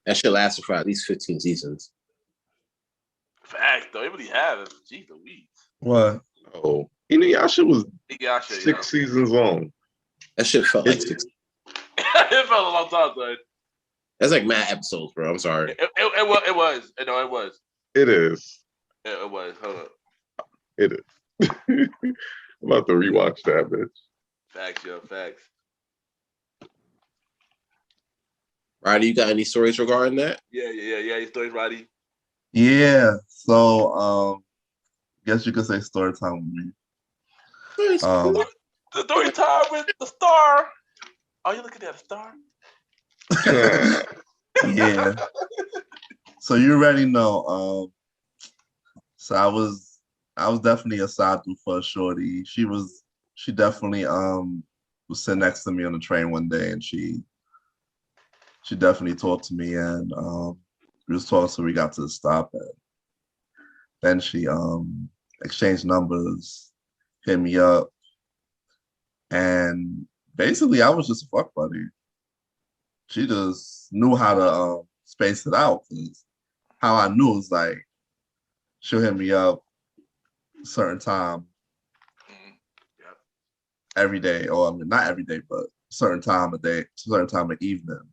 That shit lasted for at least 15 seasons. Fact, though. It really have. Jeez Louise. What? Oh, Inuyasha was 6 seasons long. That shit felt like 6. It felt a long time, son. That's like mad episodes, bro. I'm sorry. It was. No, it was. It is. It was. Hold up. It is. I'm about to rewatch that, bitch. Facts, yo. Facts. Roddy, you got any stories regarding that? Yeah. Your stories, Roddy. Yeah. So, guess you could say story time with me. The story time with the star. Oh, you looking at a star? Yeah. So you already know. So I was definitely a side dude for a shorty. She definitely was sitting next to me on the train one day, and she definitely talked to me, and we was talking, so we got to the stop, and then she exchanged numbers, hit me up, And basically, I was just a fuck buddy. She just knew how to space it out. 'Cause how I knew was like she'll hit me up a certain time every day, or I mean, not every day, but a certain time of day, certain time of evening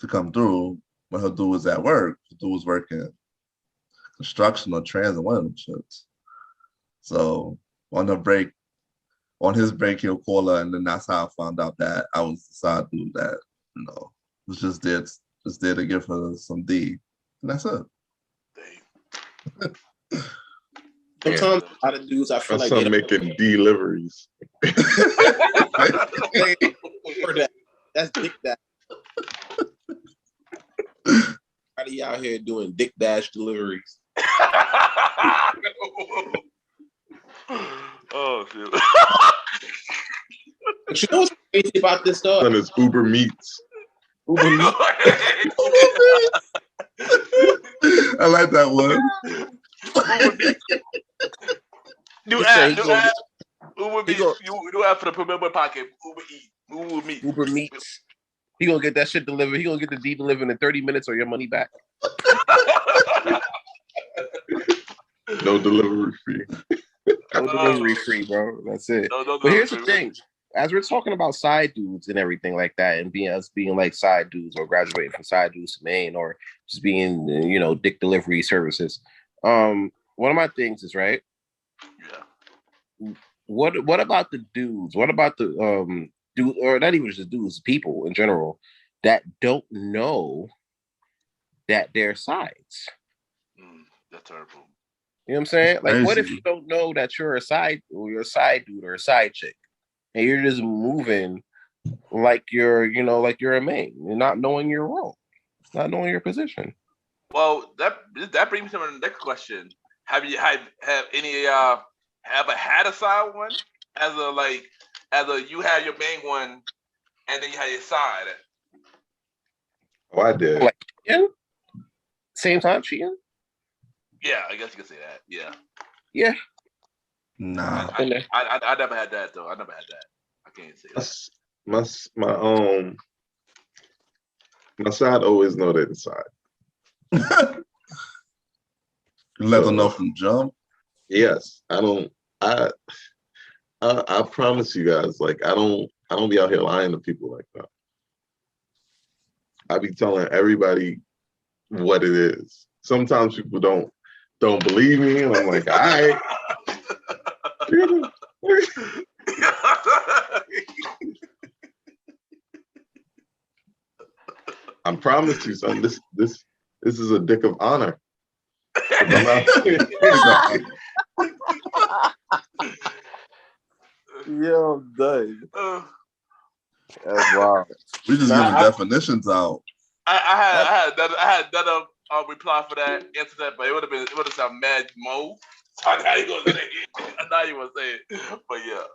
to come through when her dude was at work. Her dude was working construction or transit, one of them shits. So on his break, he'll call her, and then that's how I found out that I was the side dude that, was just there to give her some D. And that's it. Sometimes a lot of dudes, I feel My like son making deliveries. That's dick dash. Everybody out here doing dick dash deliveries. Oh shit. But you know what's crazy about this though? Son is Uber Meats. Uber Meats. I like that one. New app. Uber Meats. You do app for the Premier Pocket. Uber Meats. Uber Meats. He gonna get that shit delivered. He gonna get the D delivered in 30 minutes or your money back. No delivery fee. No delivery free, bro. That's it. No, but here's the thing. As we're talking about side dudes and everything like that, and being like side dudes or graduating from side dudes to main, or just being, dick delivery services. One of my things is, right? Yeah. What about the dudes? What about the dude, or not even just dudes, people in general that don't know that they're sides? That's terrible. You know what I'm saying? Like, what if Crazy. you don't know that you're a side, or you're a side dude or a side chick, and you're just moving like you're a main, and not knowing your role, not knowing your position? Well, that brings me to the next question. Have any ever had a side one as a you had your main one and then you had your side? Oh, I did. Like, yeah, same time cheating. Yeah, I guess you could say that. Yeah. Yeah. Nah. I never had that though. I never had that. I can't say that. My side always know they're inside. You let them know from jump. Yes, I promise you guys, like I don't be out here lying to people like that. I be telling everybody what it is. Sometimes people don't believe me, and I'm like, all right. I promise you, son. This is a dick of honor. Yo, done. That's wild. We just giving definitions out. I had another reply for that, answer that, but it would have sounded mad mo. So I know you gonna say it. I know you gonna say it, but yeah.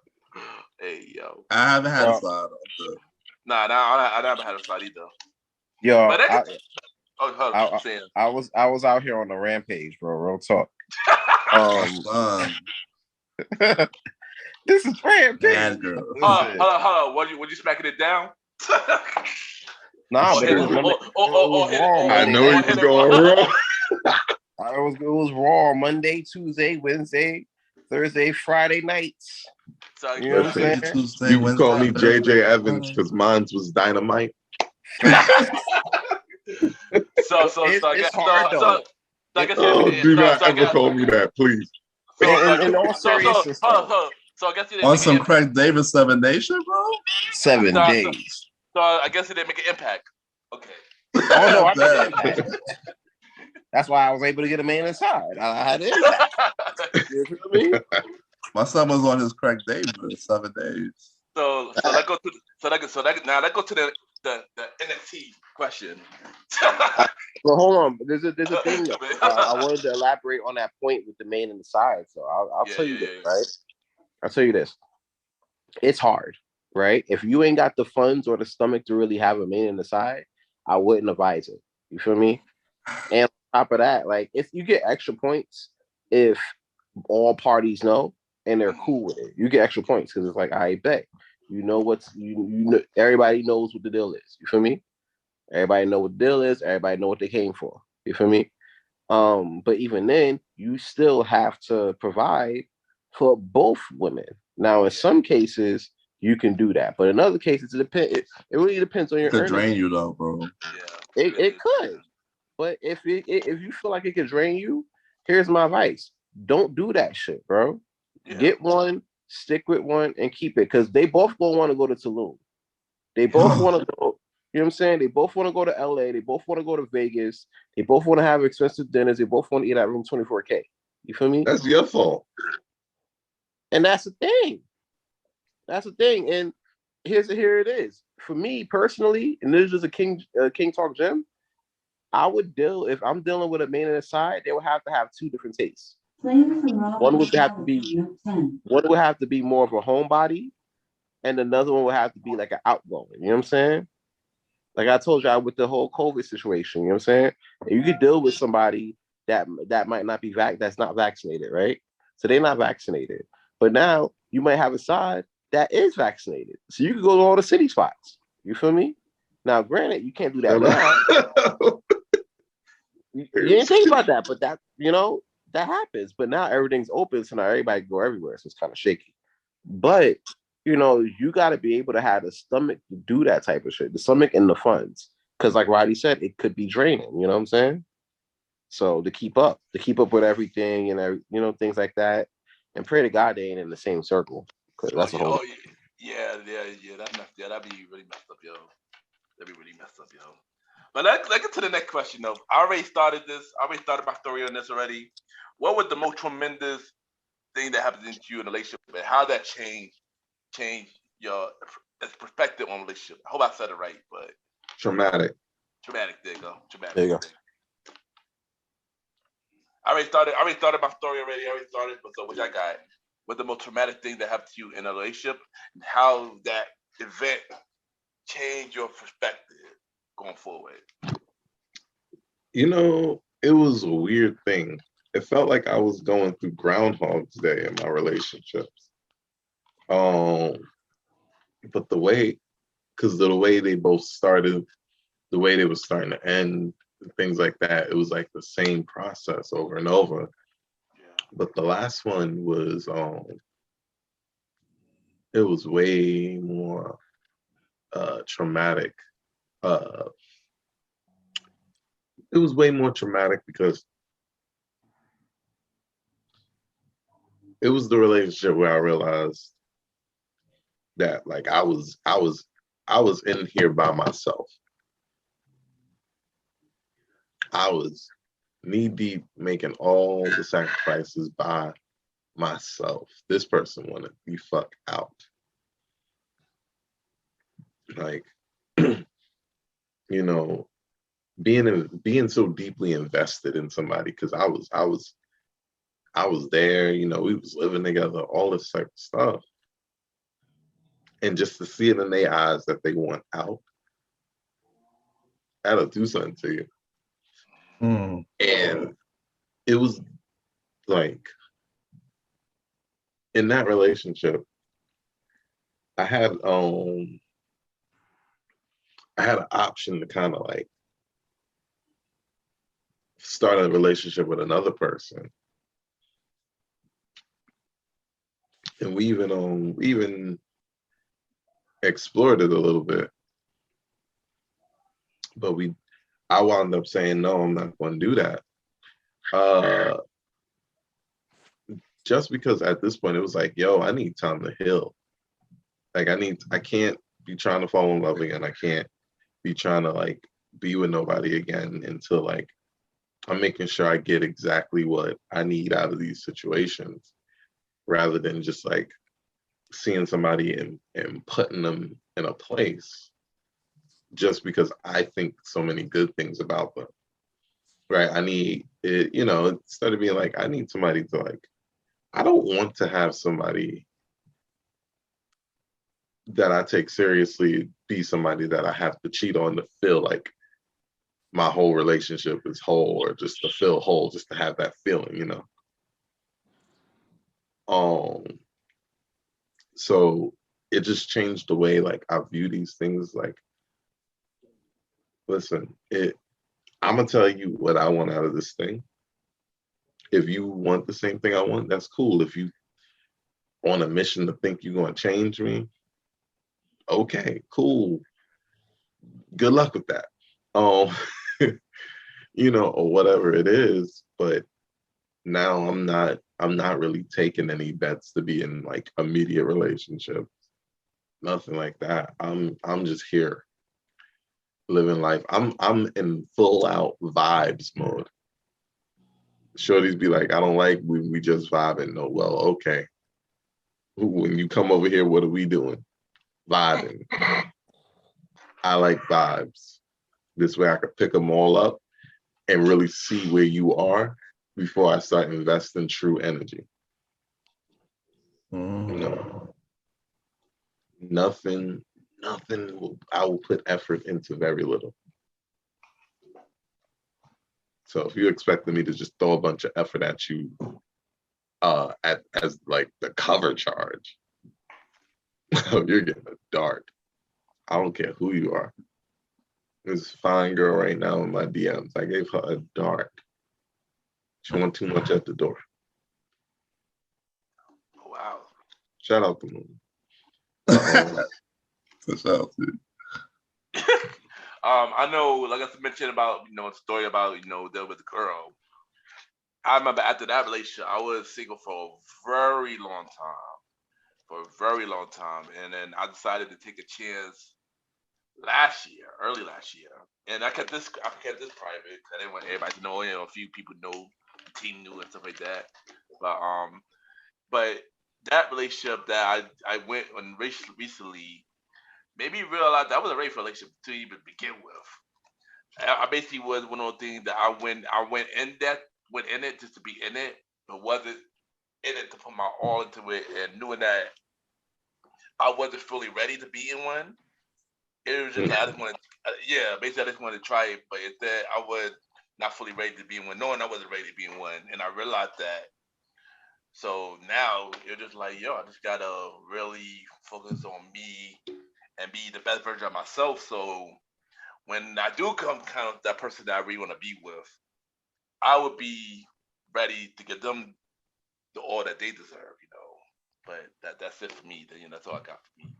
Hey yo. I haven't had a side. Nah, I never had a side either. Yo, But I was out here on the rampage, bro. Real talk. This is rampage. Bad girl. Hold on. Would you smacking it down? Nah, but it was raw. I know you was going wrong. It was raw Monday, Tuesday, Wednesday, Thursday, Friday nights. So, you know what I'm saying? Tuesday, You can Wednesday, call me Thursday, JJ Evans because mine was dynamite. So It's hard though. Do not ever call me that, please. In all seriousness, so I guess you didn't on make some an Craig Davis 7 Day shit, bro. 7 days. So I guess it didn't make an impact. Okay. Oh no, I made an impact. That's why I was able to get a man inside. I had an impact. You know what I mean? My son was on his Craig Davis 7 days. So let's go to the NXT question. Well, hold on. There's a thing. I wanted to elaborate on that point with the main and the side. So I'll tell you this, right? I'll tell you this. It's hard, right? If you ain't got the funds or the stomach to really have a main and the side, I wouldn't advise it. You feel me? And on top of that, like if you get extra points, if all parties know and they're cool with it, you get extra points because it's like I bet. You know you know, everybody knows what the deal is. You feel me? Everybody know what the deal is. Everybody know what they came for. You feel me? But even then, you still have to provide for both women. Now, in some cases, you can do that, but in other cases, it really depends on It your could earnings. drain you though, bro. Yeah. It could, but if you feel like it could drain you, here's my advice: don't do that shit, bro. Yeah. Get one, stick with one, and keep it, because they both gonna want to go to Tulum. They both want to go. You know what I'm saying? They both want to go to LA. They both want to go to Vegas. They both want to have expensive dinners. They both want to eat at room 24K. You feel me? That's your fault. And that's the thing. That's the thing. And here it is. For me personally, and this is a King Talk Gym, I would deal, if I'm dealing with a man on the side, they would have to have two different tastes. One would have to be more of a homebody, and another one would have to be like an outgoing. You know what I'm saying? Like I told y'all with the whole COVID situation, you know what I'm saying? And you could deal with somebody that might not be that's not vaccinated, right? So they're not vaccinated. But now you might have a side that is vaccinated. So you could go to all the city spots. You feel me? Now, granted, you can't do that now. You didn't think about that, but that, that happens. But now everything's open, so now everybody can go everywhere. So it's kind of shaky. But you got to be able to have the stomach to do that type of shit, the stomach and the funds. Because like Roddy said, it could be draining, you know what I'm saying? So to keep up with everything and, things like that, and pray to God they ain't in the same circle. Because that's a whole... Yeah. That'd be really messed up, yo. That'd be really messed up, yo. But let's get to the next question, though. I already started my story on this already. What was the most tremendous thing that happened to you in a relationship, and how that changed your perspective on relationship? I hope I said it right, but Traumatic. There you go. There you go. I already started my story already. But so what I got? What the most traumatic thing that happened to you in a relationship, and how that event changed your perspective going forward? It was a weird thing. It felt like I was going through Groundhog's Day in my relationships. But the way they both started, the way they were starting to end, things like that, it was like the same process over and over. Yeah. But the last one was, it was way more traumatic. It was way more traumatic because it was the relationship where I realized that like I was in here by myself. I was knee deep making all the sacrifices by myself. This person wanted me fuck out. Like, being so deeply invested in somebody, because I was there, we was living together, all this type of stuff. And just to see it in their eyes that they want out, that'll do something to you. Mm. And it was like, in that relationship, I had an option to kind of like start a relationship with another person. And we even explored it a little bit. But I wound up saying, no, I'm not going to do that. Just because at this point it was like, yo, I need time to heal. Like I can't be trying to fall in love again. I can't be trying to like be with nobody again until like I'm making sure I get exactly what I need out of these situations, rather than just like seeing somebody and putting them in a place just because I think so many good things about them. Right. I need it, instead of being like, I need somebody to like, I don't want to have somebody that I take seriously be somebody that I have to cheat on to feel like my whole relationship is whole, or just to feel whole, just to have that feeling, So it just changed the way like I view these things. Like, listen, I'm gonna tell you what I want out of this thing. If you want the same thing I want, that's cool. If you on a mission to think you're gonna change me, okay, cool. Good luck with that. Um, or whatever it is. But now I'm not really taking any bets to be in like immediate relationships. Nothing like that. I'm just here living life. I'm in full out vibes mode. Shorties be like, I don't like we just vibing. No, well, okay. When you come over here, what are we doing? Vibing. I like vibes. This way I could pick them all up and really see where you are before I start investing true energy. Nothing I will put effort into very little. So if you expected me to just throw a bunch of effort at you as like the cover charge, you're getting a dart. I don't care who you are. This fine girl right now in my DMs, I gave her a dart. She won too much at the door. Wow. Shout out to Moon. Shout out to I know, like I mentioned about, a story about, there with the girl. I remember after that relationship, I was single for a very long time. And then I decided to take a chance early last year. And I kept this private because I didn't want everybody to know, a few people know, the team knew and stuff like that. But that relationship that I went on recently made me realize that I was a ready for a relationship to even begin with. I basically was one of those things that I went in it just to be in it, but wasn't in it to put my all into it, and knowing that I wasn't fully ready to be in one. It was just like I just wanted, basically I just wanted to try it, but instead I was not fully ready to be in one, knowing I wasn't ready to be in one, and I realized that. So now you're just like, I just gotta really focus on me and be the best version of myself. So when I do come kind of that person that I really want to be with, I would be ready to give them the all that they deserve, But that's it for me. That's all I got for me,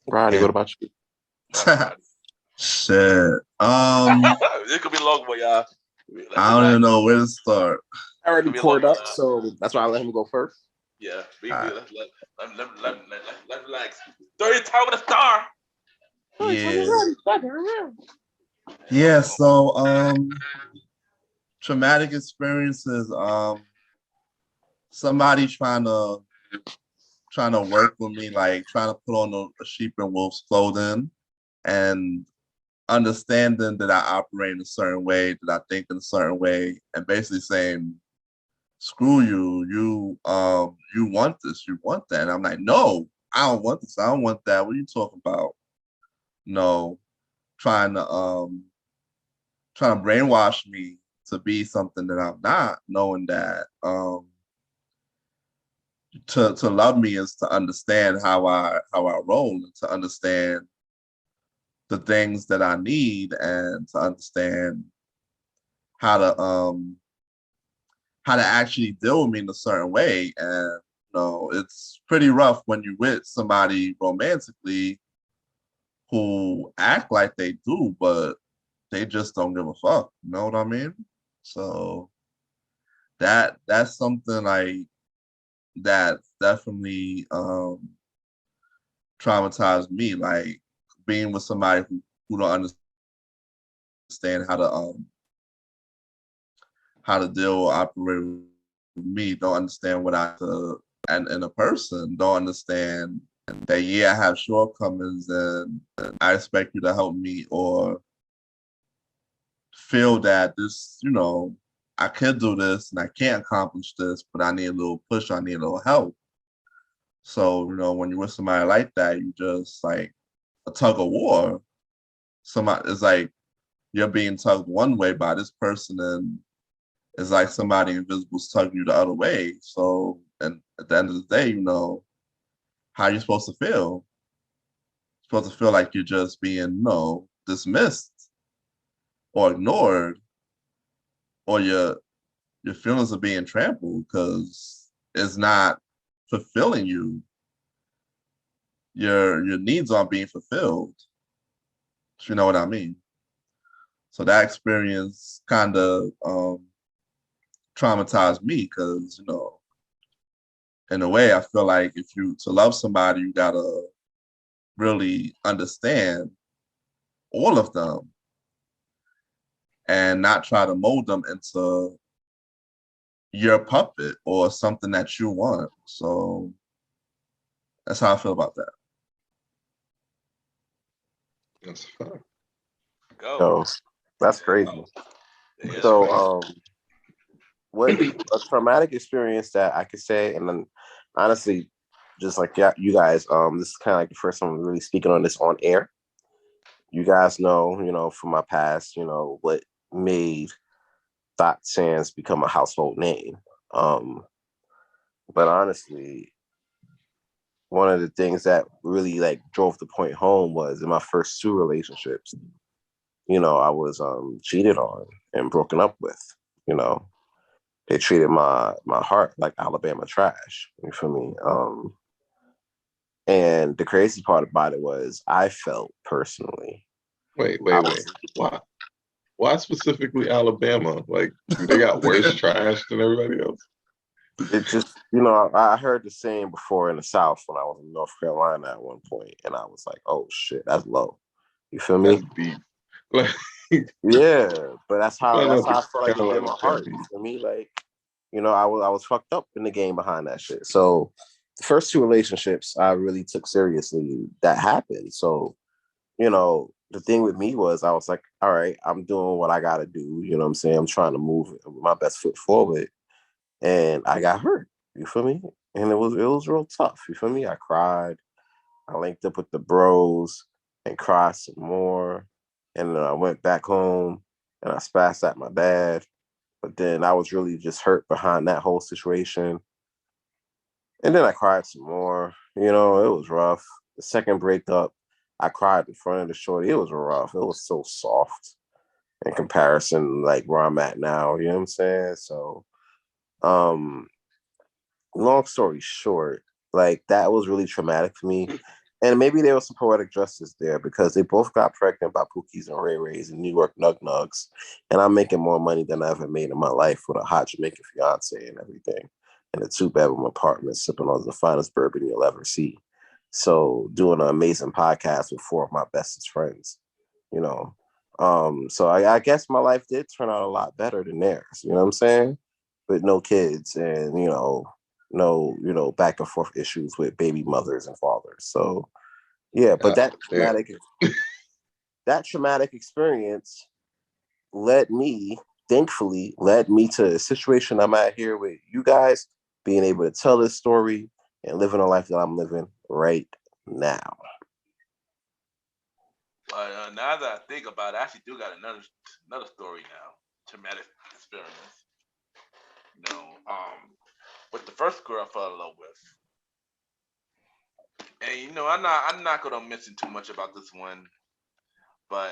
Roddy, what about you? Shit. This could be a long one, y'all. I don't even know where to start. I already poured up, so that's why I let him go first. Yeah, let's relax. 30th time with a star. Yeah. So, traumatic experiences. Somebody trying to work with me, like trying to put on a sheep in wolf's clothing, and understanding that I operate in a certain way, that I think in a certain way, and basically saying, screw you, you want this, you want that. And I'm like, no, I don't want this, I don't want that. What are you talking about? No, trying to brainwash me to be something that I'm not, knowing that to love me is to understand how I roll, and to understand the things that I need, and to understand how to actually deal with me in a certain way. And it's pretty rough when you're with somebody romantically who act like they do, but they just don't give a fuck. You know what I mean? So that's something like that definitely traumatized me. Like being with somebody who don't understand how to deal or operate with me, don't understand what and a person don't understand that I have shortcomings, and I expect you to help me, or feel that this, I could do this and I can't accomplish this, but I need a little push, I need a little help. So, when you're with somebody like that, you just like a tug of war. Somebody, it's like you're being tugged one way by this person, and it's like somebody invisible's tugging you the other way. So, and at the end of the day, how you're supposed to feel. You're supposed to feel like you're just being, dismissed or ignored, or your feelings are being trampled because it's not fulfilling you. Your needs aren't being fulfilled. You know what I mean? So that experience kind of traumatized me because, in a way, I feel like to love somebody, you gotta really understand all of them and not try to mold them into your puppet or something that you want. So that's how I feel about that. That's fine. Go. So that's crazy. It's So crazy. what a traumatic experience that I could say, and then honestly, just like you guys, this is kind of like the first time I'm really speaking on this on air. You guys know, from my past, what made Thought Sands become a household name. But honestly, one of the things that really like drove the point home was in my first two relationships, I was cheated on and broken up with, you know. They treated my heart like Alabama trash. You feel me? And the crazy part about it was I felt personally. Wait. I was, Why? Why specifically Alabama? Like, do they got worse trash than everybody else? it just, I heard the saying before in the South when I was in North Carolina at one point, and I was like, oh shit, that's low. You feel That's me? deep. Like, Yeah, but that's how Carolina, I felt like it did Carolina's my kind of heart. You deep. feel me? Like, I was fucked up in the game behind that shit. So the first two relationships I really took seriously that happened. So, the thing with me was I was like, all right, I'm doing what I gotta do. You know what I'm saying? I'm trying to move my best foot forward. And I got hurt. You feel me? And it was real tough. You feel me? I cried. I linked up with the bros and cried some more. And then I went back home and I spazzed at my dad. But then I was really just hurt behind that whole situation. And then I cried some more. It was rough. The second breakup, I cried in front of the shorty. It was rough. It was so soft in comparison, like where I'm at now. You know what I'm saying? So, um, long story short, like that was really traumatic for me. And maybe there was some poetic justice there because they both got pregnant by Pookies and Ray Rays and New York Nug Nugs. And I'm making more money than I ever made in my life with a hot Jamaican fiance and everything. And a two-bedroom apartment sipping on the finest bourbon you'll ever see. So doing an amazing podcast with four of my bestest friends, you know. So I guess my life did turn out a lot better than theirs, you know what I'm saying? With no kids and, no, back and forth issues with baby mothers and fathers. So yeah, but Yeah. that traumatic experience thankfully led me to a situation I'm at here with you guys, being able to tell this story and living a life that I'm living right now. But now that I think about it, I actually do got another story now. Traumatic experience. With the first girl I fell in love with. And I'm not gonna mention too much about this one, but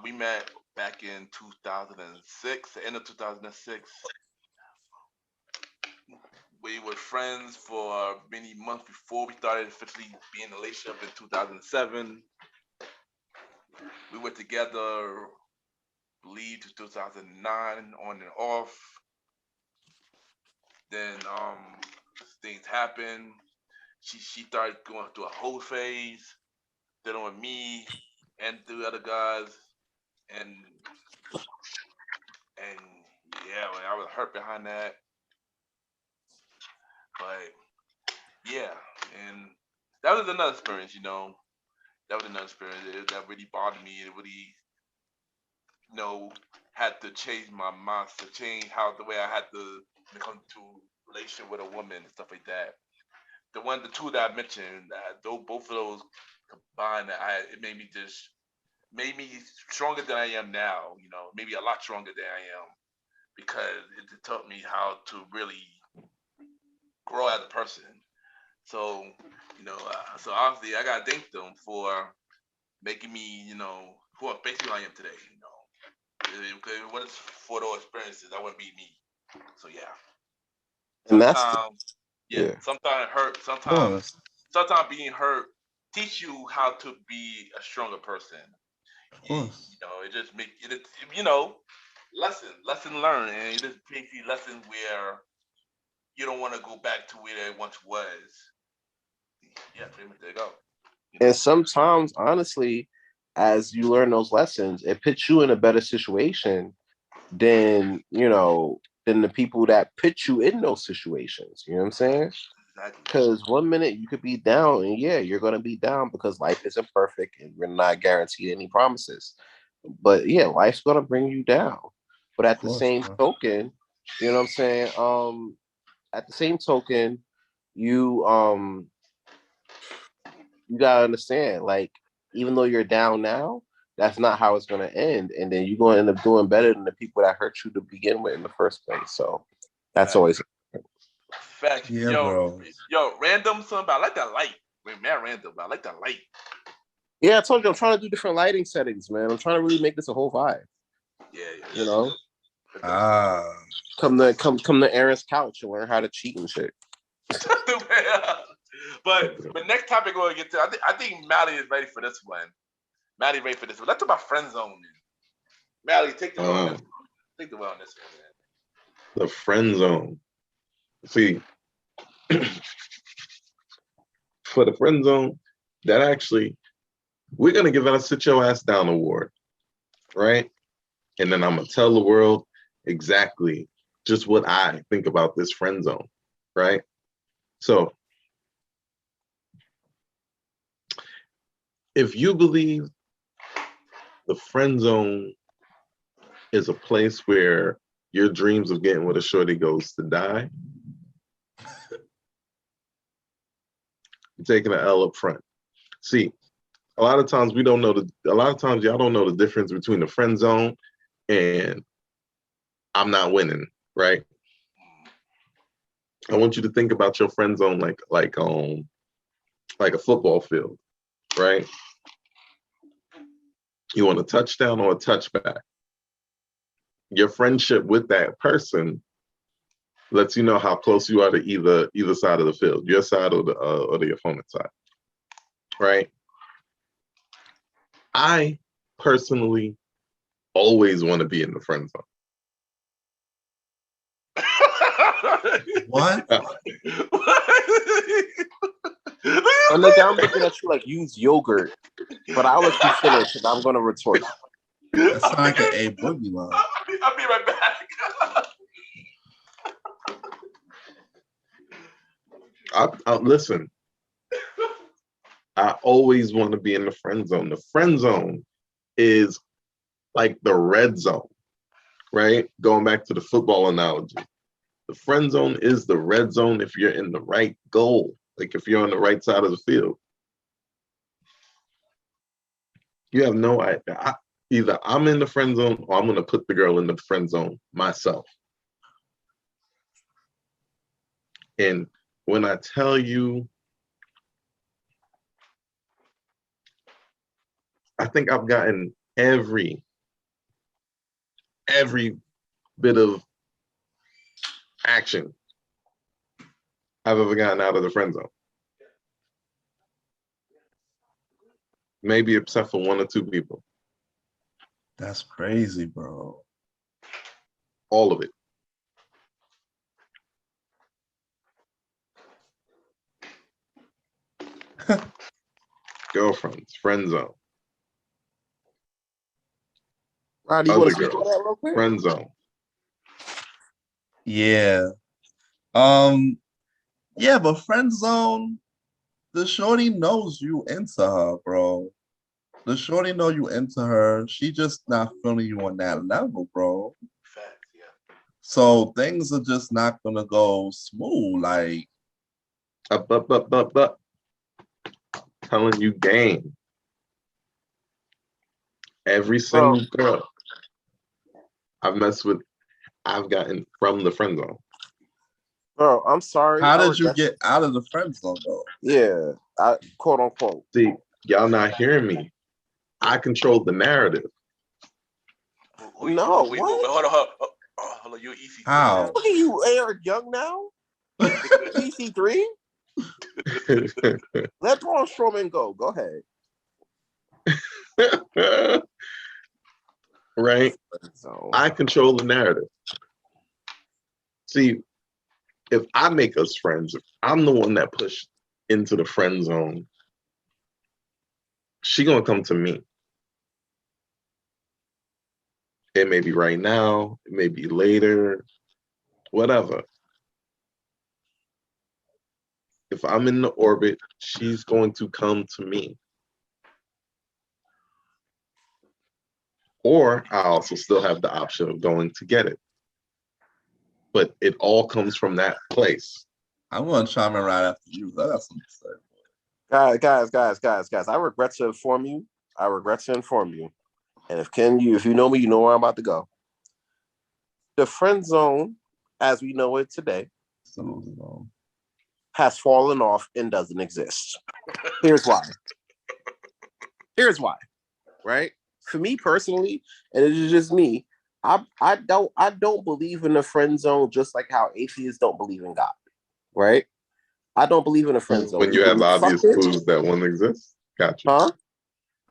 we met back in 2006, the end of 2006. We were friends for many months before we started officially being in a relationship in 2007. We were together, I believe, to 2009, on and off. Then things happened. She started going through a whole phase, dealing with me and the other guys, and and yeah, man, I was hurt behind that. But yeah, and that was another experience. That was another experience that really bothered me. It really, had to change my mindset, change how the way I had to come to relation with a woman and stuff like that. The two that I mentioned, though both of those combined, it made me stronger than I am now. Maybe a lot stronger than I am because it taught me how to really grow as a person. So, so obviously I gotta thank them for making me, who basically I am today. Because if it wasn't for those experiences, I wouldn't be me. So yeah, And that's yeah, sometimes hurt, Of course. sometimes being hurt teach you how to be a stronger person. Of course. It just make it, lesson learned, and it just makes you lesson where you don't want to go back to where it once was. Yeah, pretty much. There you go. and sometimes, honestly, as you learn those lessons, it puts you in a better situation than than the people that put you in those situations. You know what I'm saying? Exactly. Because one minute you could be down, and yeah, you're gonna be down because life isn't perfect, and we're not guaranteed any promises. But yeah, life's gonna bring you down. But Of at the course, same bro. token, you know what I'm saying? At the same token, you you gotta understand, like, even though you're down now, that's not how it's gonna end. And then you're gonna end up doing better than the people that hurt you to begin with in the first place. So that's Fact. always Fact. Yeah, bro. Random son, but I like that light. Wait, man, random, but I like that light. yeah. I told you I'm trying to do different lighting settings, man. I'm trying to really make this a whole vibe. Yeah, yeah. You know, That's Ah, come to Aaron's couch and learn how to cheat and shit. but next topic we're gonna get to, I think Mally is ready for this one. Mally ready for this one. Let's talk about friend zone. Mally, take the wheel on this. Take the wheel on this one, man. The friend zone. See, for the friend zone, that actually, we're gonna give it a sit your ass down award, right? And then I'm gonna tell the world exactly just what I think about this friend zone, right? So if you believe the friend zone is a place where your dreams of getting with a shorty goes to die, you're taking an L up front. See, a lot of times y'all don't know the difference between the friend zone and I'm not winning, right? I want you to think about your friend zone like a football field, right? You want a touchdown or a touchback. Your friendship with that person lets you know how close you are to either side of the field, your side or the opponent's side, right? I personally always want to be in the friend zone. what? I'm looking at you like use yogurt, but I'll let you finish and I'm gonna retort. That's like an A Boogie line. I'll be right back. I listen. I always want to be in the friend zone. The friend zone is like the red zone, right? Going back to the football analogy. The friend zone is the red zone if you're in the right goal, like if you're on the right side of the field. You have no idea. Either I'm in the friend zone or I'm going to put the girl in the friend zone myself. And when I tell you, I think I've gotten every bit of action I've ever gotten out of the friend zone. Maybe except for one or two people. That's crazy, bro. All of it. Girlfriends, friend zone. Roddy, you want to Other speak on that real girls, quick? friend zone. Yeah. Yeah, but friend zone, the shorty knows you into her, bro. The shorty know you into her. She just not feeling you on that level, bro. Fact, yeah. So things are just not gonna go smooth. Like, But telling you game. Every single girl I've messed with, I've gotten from the friend zone. Bro, I'm sorry. How did you get out of the friend zone though? Yeah, quote unquote. See, y'all not hearing me. I control the narrative. No, wait, what? Hold on, you EC3. How? Look at you, Eric Young now. EC3. Let Braun Strowman go. Go ahead. Right? So I control the narrative. See, if I make us friends, if I'm the one that pushed into the friend zone, she gonna come to me. It may be right now, it may be later, whatever. If I'm in the orbit, she's going to come to me. Or I also still have the option of going to get it. But it all comes from that place. I'm gonna chime in right after you. I got something to say. Guys, I regret to inform you. And if you know me, you know where I'm about to go. The friend zone, as we know it today, has fallen off and doesn't exist. Here's why. Right? For me personally, and it is just me, I don't believe in the friend zone just like how atheists don't believe in God. Right? I don't believe in a friend zone. When you have obvious clues that one exists. Gotcha. Huh?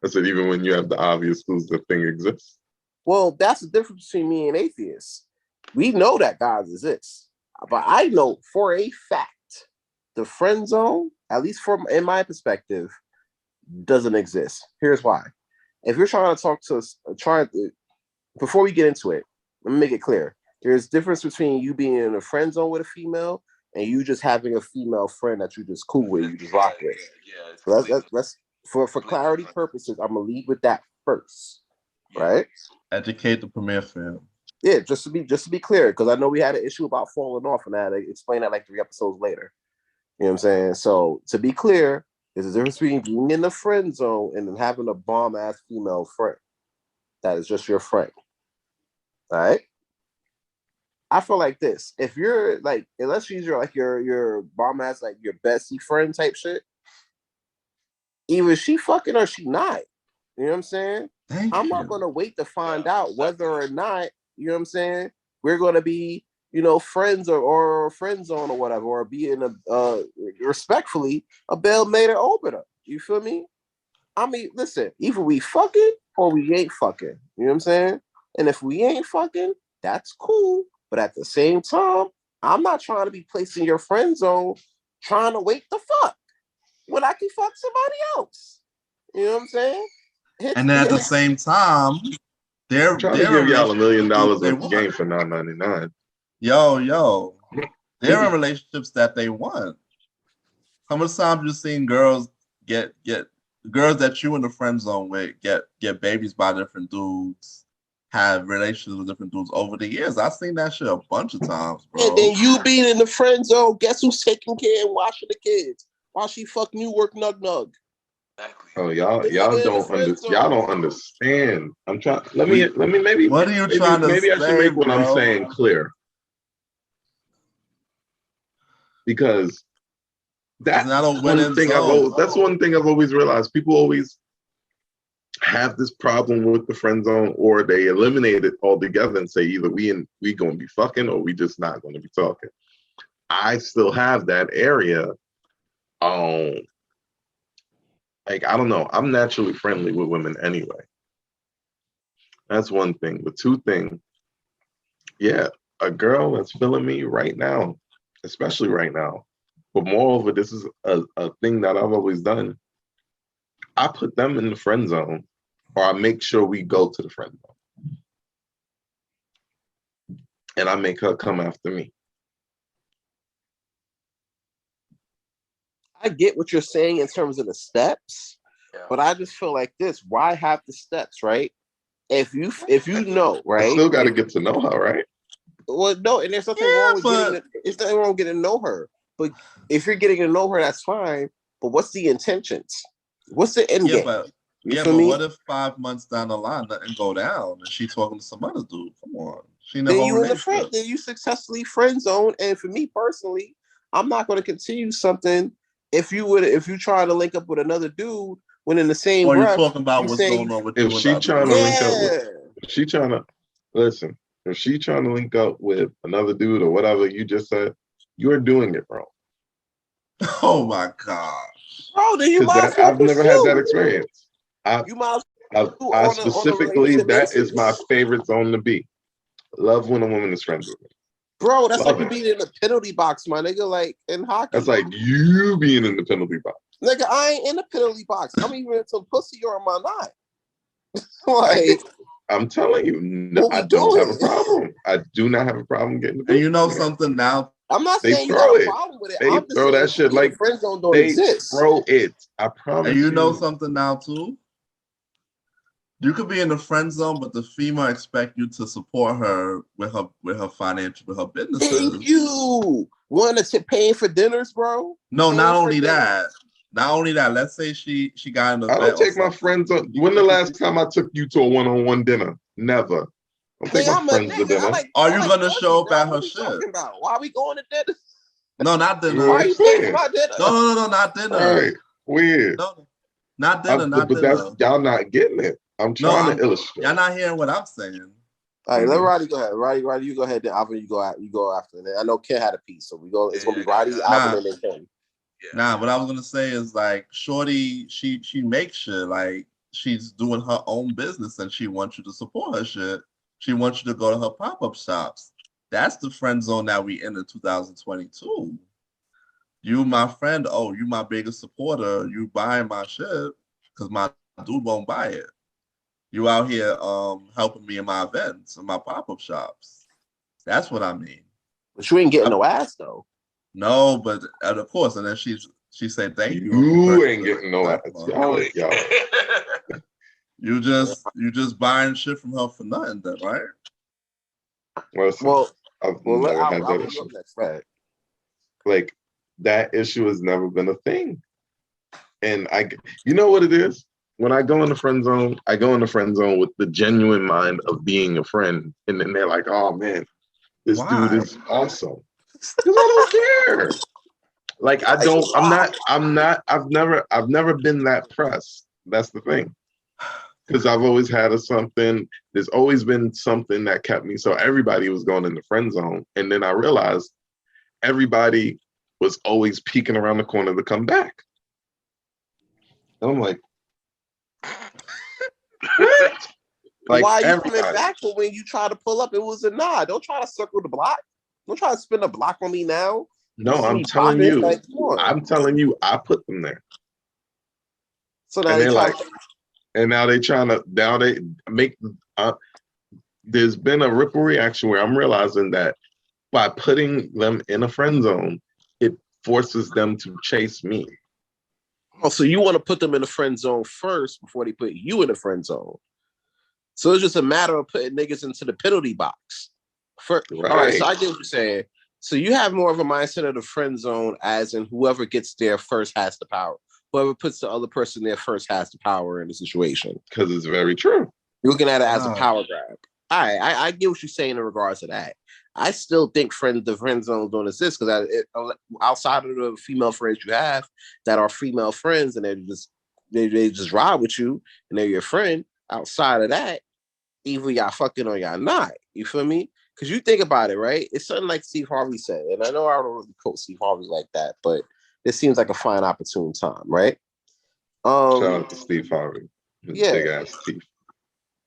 I said even when you have the obvious clues the thing exists. Well, that's the difference between me and atheists. We know that God exists. But I know for a fact the friend zone, at least from in my perspective, doesn't exist. Here's why. If you're trying to talk to us, before we get into it, let me make it clear. There's a difference between you being in a friend zone with a female and you just having a female friend that you just cool with, you just rock with. So let's for clarity purposes, I'm gonna lead with that first, right? Educate the premiere film. Yeah, just to be clear, because I know we had an issue about falling off, and I had to explain that like 3 episodes later. You know what I'm saying? So to be clear, there's a difference between being in the friend zone and then having a bomb ass female friend that is just your friend. All right. I feel like this. If you're like, unless she's your bomb ass, like your bestie friend type shit, either she fucking or she not. You know what I'm saying? I'm not gonna wait to find out whether or not, you know what I'm saying, we're gonna be, friends or friend zone or whatever, or be in a respectfully a bail later opener. You feel me? I mean, listen, either we fucking or we ain't fucking. You know what I'm saying? And if we ain't fucking, that's cool. But at the same time, I'm not trying to be placed in your friend zone trying to wait the fuck when I can fuck somebody else. You know what I'm saying? And then at the same time, they're trying to give y'all $1 million worth of game for $9.99. Yo, they're in relationships that they want. How much times you seen girls get girls that you in the friend zone with get babies by different dudes, have relationships with different dudes over the years? I've seen that shit a bunch of times, bro. And then you being in the friend zone, guess who's taking care and washing the kids while she fucking you work nug. Exactly. Oh, y'all don't understand. I'm trying. Let me maybe. What are you trying to say? Maybe I should make what I'm saying clear. Because that's one thing I've always realized. People always have this problem with the friend zone, or they eliminate it altogether and say either we gonna be fucking or we just not gonna be talking. I still have that area. Like, I don't know. I'm naturally friendly with women anyway. That's one thing. The two thing, yeah, a girl that's feeling me right now, especially right now. But moreover, this is a thing that I've always done. I put them in the friend zone, or I make sure we go to the friend zone. And I make her come after me. I get what you're saying in terms of the steps, but I just feel like this. Why have the steps, right? If you know, right? I still got to get to know her, right? Well, no, and there's nothing wrong with getting to know her. But if you're getting to know her, that's fine. But what's the intentions? What's the end game? But what if 5 months down the line nothing go down and she talking to some other dude? Come on. She in the then whole you in the relationship. then you successfully friend zone. And for me personally, I'm not going to continue something if you try to link up with another dude when in the same Or you're breath talking about you what's say going on with If you and the she other trying to girl. link up with, yeah. if she trying to listen, if she trying to link up with another dude or whatever you just said, you're doing it wrong. Oh my God. Bro, then you Because might as that well I've never had that pursue. experience. You might as I, well I on a specifically, relationship that is my basis. favorite zone to be. Love when a woman is friends with me. Bro, that's Love like you it. being in the penalty box, my nigga, like in hockey. That's like you being in the penalty box. Nigga, I ain't in the penalty box. I'm even into pussy or am I not? Like, I'm telling you, no, what we I don't have a doing? problem. I do not have a problem getting the And you pussy. know something now? I'm not They saying you got throw a it. problem with it. They I'm just throw saying that for shit me, the like friend zone don't they exist. throw it. I promise And you know you. something now too? You could be in the friend zone, but the female expect you to support her with her financial, with her businesses. Thank you. Want to paying for dinners, bro? No, Paying not for only dinners. that. Not only that. Let's say she got an I event don't or take my something. friends on. When the last time I took you to a one-on-one dinner? Never. Don't take Nigga, my I'm a friends to nigga. I dinner. like. Are I you like gonna pussy, show up bro. at her What are you shit? talking about? Why are we going to dinner? No, not dinner. Why are you paying for Weird. my dinner? No, not dinner. All right, weird. No, not dinner, not But dinner. that's y'all not getting it. I'm No, trying to illustrate. y'all not hearing what I'm saying. All right, let Roddy go ahead. Roddy, you go ahead. Then Alvin, you go after. And then I know Ken had a piece, so we go. It's gonna be Roddy, Alvin, and then Ken. Nah, what I was gonna say is like Shorty, she makes shit like she's doing her own business and she wants you to support her shit. She wants you to go to her pop-up shops. That's the friend zone that we in 2022. You my friend, oh, you my biggest supporter. You buying my shit because my dude won't buy it. You out here helping me in my events and my pop-up shops. That's what I mean. But you ain't getting no ass though. No, but of course, and then she said thank you. You ain't getting no ass. Y'all. You just buying shit from her for nothing, then, right? Listen, I've never had that issue. Next, right? Like that issue has never been a thing. And you know what it is? When I go in the friend zone, I go in the friend zone with the genuine mind of being a friend. And then they're like, oh man, this dude is awesome. Because I don't care. Like I've never been that pressed. That's the thing. Because I've always had something, there's always been something that kept me. So everybody was going in the friend zone. And then I realized everybody was always peeking around the corner to come back. And I'm like, what? Like why are you coming back? But when you try to pull up, it was a nod. Don't try to circle the block. Don't try to spin a block on me now. No, I'm telling you. Like, I'm telling you, I put them there. So now they're like, and now they trying to, now they make, there's been a ripple reaction where I'm realizing that by putting them in a friend zone, it forces them to chase me. Oh, so you want to put them in the friend zone first before they put you in the friend zone. So it's just a matter of putting niggas into the penalty box. All right, so I get what you're saying. So you have more of a mindset of the friend zone as in whoever gets there first has the power. Whoever puts the other person there first has the power in the situation. Because it's very true. You're looking at it as a power grab. All right, I get what you're saying in regards to that. I still think the friend zones don't exist because outside of the female friends you have that are female friends and they just ride with you and they're your friend. Outside of that, either y'all fucking or y'all not. You feel me? Because you think about it, right? It's something like Steve Harvey said, and I know I don't really quote Steve Harvey like that, but this seems like a fine, opportune time, right? Shout out to Steve Harvey. Big ass Steve.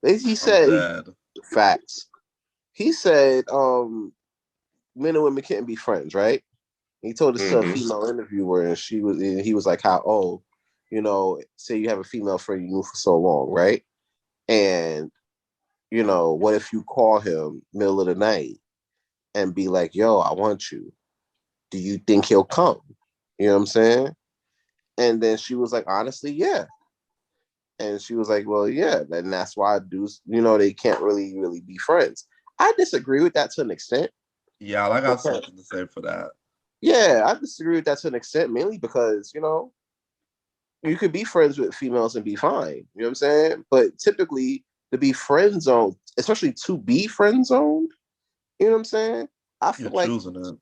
He said, facts. He said, men and women can't be friends, right? He told this to a female interviewer, and he was like, how, say you have a female friend you knew for so long, right? And, what if you call him middle of the night and be like, yo, I want you. Do you think he'll come? You know what I'm saying? And then she was like, honestly, yeah. And she was like, well, yeah. And that's why dudes, they can't really be friends. I disagree with that to an extent. Yeah, I got something to say for that. Yeah, I disagree with that to an extent, mainly because, you could be friends with females and be fine. You know what I'm saying? But typically, to be friend zoned, especially to be friend zoned, You know what I'm saying? I feel You're like, choosing it.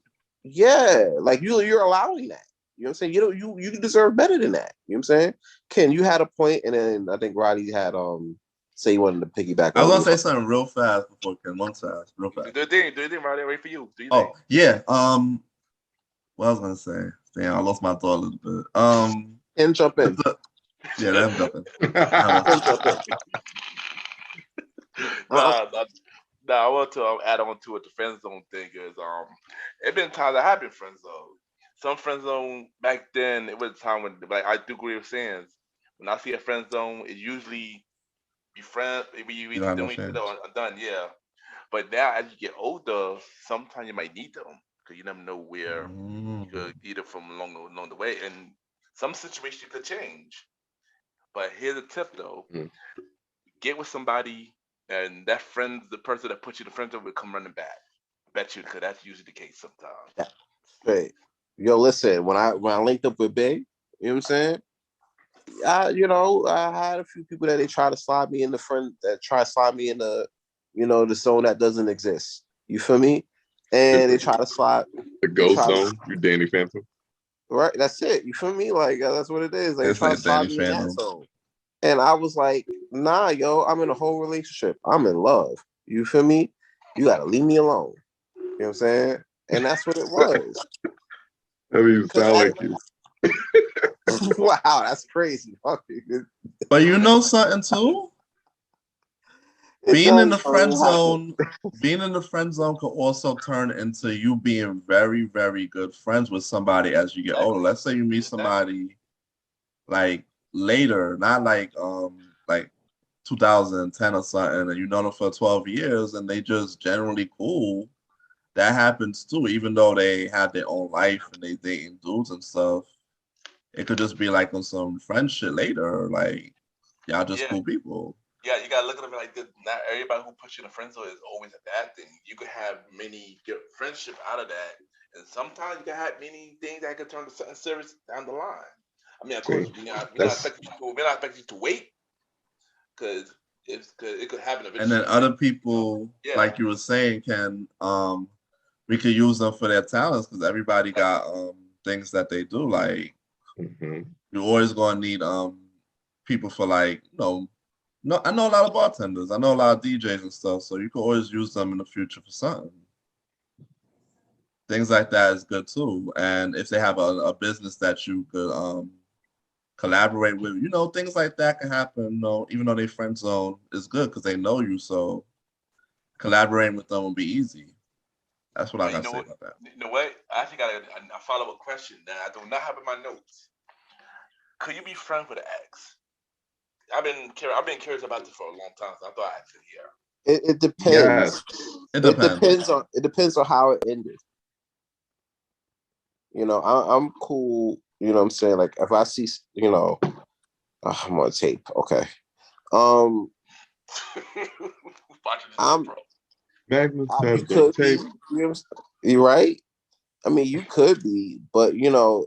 yeah, like you're allowing that. You know what I'm saying? You deserve better than that. You know what I'm saying? Ken, you had a point, and then I think Roddy had say he wanted to piggyback I was on gonna you. say something real fast before Ken. One fast, real fast. Do your thing, right there, wait for you. Do your Oh thing. yeah. What I was gonna say. Damn, I lost my thought a little bit. Ken, jump in. Yeah, that's jumping. Ken, jump in. Nah, I want to add on to it. The friend zone thing is it been times I have been friend zone. Some friend zone back then it was a time when like I do agree with saying when I see a friend zone it usually be friends we You don't have no doing each other chance. or done yeah. But now as you get older, sometimes you might need them because you never know where you Mm. could get it from along the way and some situation could change. But here's a tip though: Mm. get with somebody, and that friend, the person that put you in the friend zone, will come running back. Bet you, because that's usually the case sometimes. Yeah, straight. Yo, listen, when I linked up with Bay, you know what I'm saying? I had a few people that they try to slide me in the front, that try to slide me in the zone that doesn't exist. You feel me? And they try to slide. The They ghost try to, zone. You Danny Phantom. right. That's it. You feel me? Like that's what it is. Like they It's try to like slide Danny me in that Phantom. zone. And I was like, nah, yo, I'm in a whole relationship. I'm in love. You feel me? You gotta leave me alone. You know what I'm saying? And that's what it was. I mean, you Cause sound like you. wow, that's crazy. Fuck you. But you know something too? It Being in don't the friend happen. zone, being in the friend zone could also turn into you being very, very good friends with somebody as you get older. Exactly. Let's say you meet Exactly. somebody like later, not like 2010 or something, and you know them for 12 years and they just generally cool. That happens too, even though they had their own life and they dating dudes and stuff. It could just be like on some friend shit later, like y'all just Yeah. cool people. Yeah, you gotta look at it like this. Not everybody who puts you in a friend zone is always a bad thing. You could have many good friendship out of that, and sometimes you can have many things that could turn to something serious down the line. I mean, of course, See, we're not that's expecting you to wait because it could happen And then eventually. other You know? people, Yeah, like you were saying, can we could use them for their talents because everybody exactly. got things that they do. Like hmm you're always gonna need people for like, no, I know a lot of bartenders, I know a lot of DJs and stuff, so you can always use them in the future for something. Things like that is good too. And if they have a business that you could collaborate with, things like that can happen. Even though they friend zone is good because they know you, so collaborating with them will be easy. That's what I But you gotta know say what? about that. You know what? I actually got a follow up question that I do not have in my notes. Could you be friends with an ex? I've been curious about this for a long time, so I thought I'd ask it here. It yes. depends. It It depends. depends on how it ended. I'm cool. You know what I'm saying? Like if I see, I'm on tape. Okay. Um, Watching this shit, I'm bro. Magnus you has the could be. tape. You right. I mean, you could be, but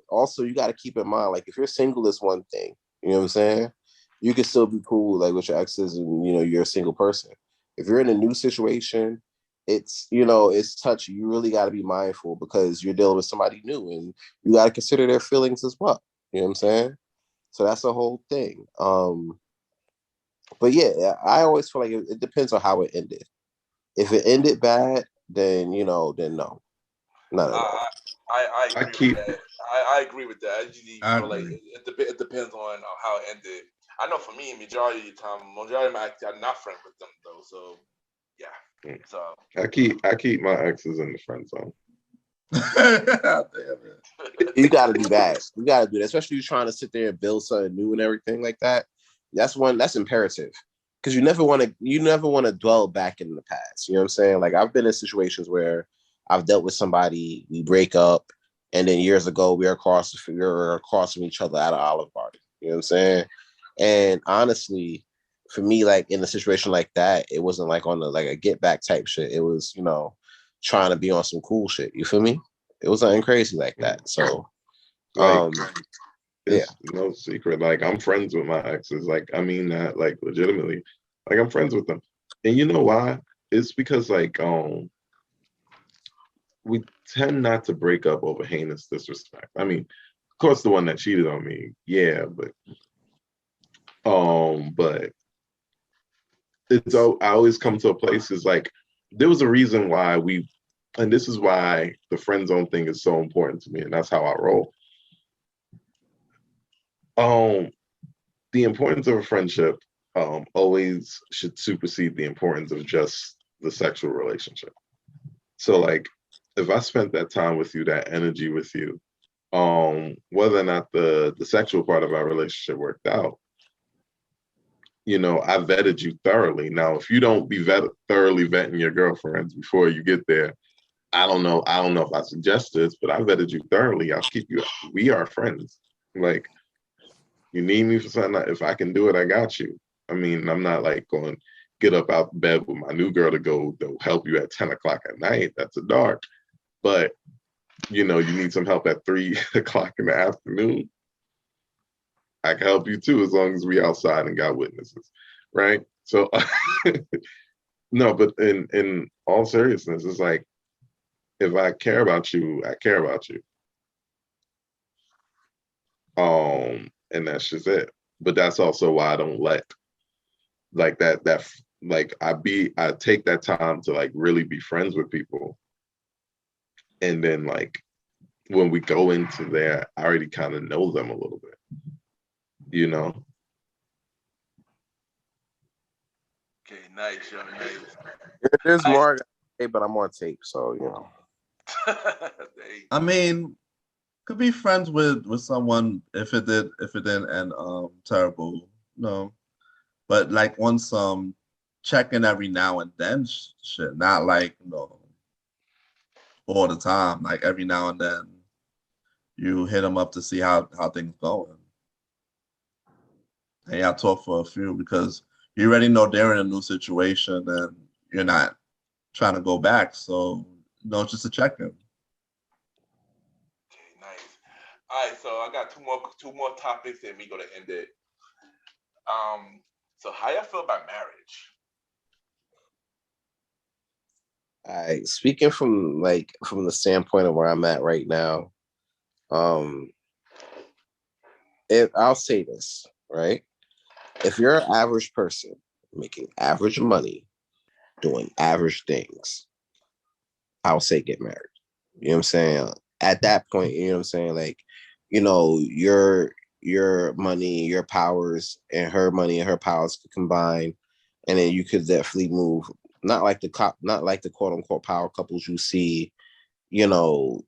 also you got to keep in mind, like if you're single, is one thing. You know what I'm saying? You can still be cool, like with your exes, and you're a single person. If you're in a new situation, it's touchy. You really got to be mindful because you're dealing with somebody new, and you got to consider their feelings as well. You know what I'm saying? So that's the whole thing. But yeah, I always feel like it depends on how it ended. If it ended bad, then no, not at all. I, I I agree with keep. that. I agree with that. I usually I feel like agree. it depends on how it ended. I know for me, majority of the time, majority of my ex, I'm not friends with them though. So yeah. So I keep my exes in the friend zone. Damn it. You got to do that. You got to do that, especially you trying to sit there and build something new and everything like that. That's imperative because you never want to dwell back in the past. You know what I'm saying? Like I've been in situations where I've dealt with somebody, we break up, and then years ago we were across from each other at an Olive Garden. You know what I'm saying? And honestly, for me, like in a situation like that, it wasn't like on like a get back type shit. It was trying to be on some cool shit. You feel me? It was nothing crazy like that. So, Like yeah, it's no secret. Like I'm friends with my exes. Like I mean that like legitimately. Like I'm friends with them. And you know why? It's because like we tend not to break up over heinous disrespect. I mean, of course, the one that cheated on me, yeah, but I always come to a place is like there was a reason why and this is why the friend zone thing is so important to me, and that's how I roll. The importance of a friendship always should supersede the importance of just the sexual relationship. So like if I spent that time with you, that energy with you, whether or not the sexual part of our relationship worked out, I vetted you thoroughly. Now, if you don't be thoroughly vetting your girlfriends before you get there, I don't know. I don't know if I suggest this, but I vetted you thoroughly. I'll keep you. We are friends. Like, you need me for something. If I can do it, I got you. I mean, I'm not like going get up out of bed with my new girl to go help you at 10 o'clock at night. That's a dark. But you need some help at 3 o'clock in the afternoon. I can help you too, as long as we outside and got witnesses, right? So, no, but in all seriousness, it's like if I care about you, I care about you. And that's just it. But that's also why I don't let like that like I take that time to like really be friends with people, and then like when we go into there, I already kind of know them a little bit. Okay, nice, yo, nice. There's more, but I'm on tape, so I mean, could be friends with someone if it didn't end terrible. No, but like once check in every now and then shit, not like all the time. Like every now and then you hit them up to see how things going. And y'all talk for a few because you already know they're in a new situation and you're not trying to go back. So just a check in. Okay, nice. All right, so I got two more topics, and we gonna end it. So how y'all feel about marriage? Speaking from the standpoint of where I'm at right now, I'll say this, right? If you're an average person making average money, doing average things, I'll say get married. You know what I'm saying? At that point, you know what I'm saying? Like, your money, your powers, and her money and her powers could combine, and then you could definitely move. Not like the quote unquote power couples you see, in on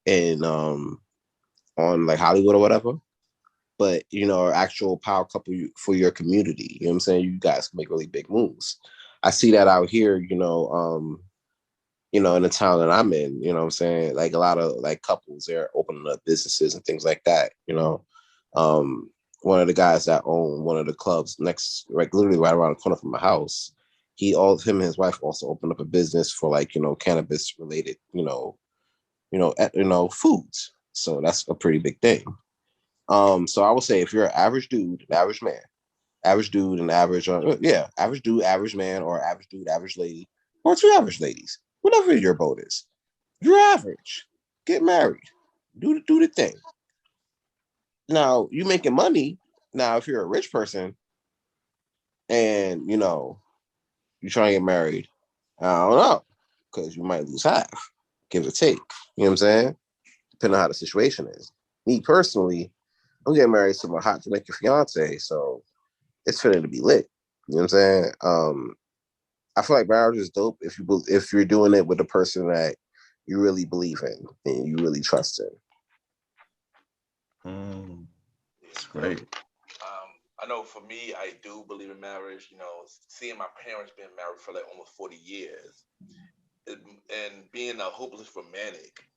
like Hollywood or whatever. But actual power couple for your community. You know what I'm saying? You guys can make really big moves. I see that out here, in the town that I'm in, you know what I'm saying? Like a lot of like couples, they're opening up businesses and things like that, One of the guys that own one of the clubs next, like literally right around the corner from my house, him and his wife also opened up a business for like, cannabis related, foods. So that's a pretty big thing. So I would say if you're an average dude, an average man, average dude, and average, average dude, average man, or average dude, average lady, or two average ladies, whatever your boat is, you're average. Get married, do the thing. Now you making money. Now if you're a rich person, and you're trying to get married, I don't know, because you might lose half, give or take. You know what I'm saying? Depending on how the situation is. Me personally, I'm getting married to my hot Jamaican fiance, so it's fitting to be lit. You know what I'm saying? I feel like marriage is dope if you're doing it with a person that you really believe in and you really trust in. That's great. I know for me, I do believe in marriage. Seeing my parents being married for like almost 40 years, and being a hopeless romantic,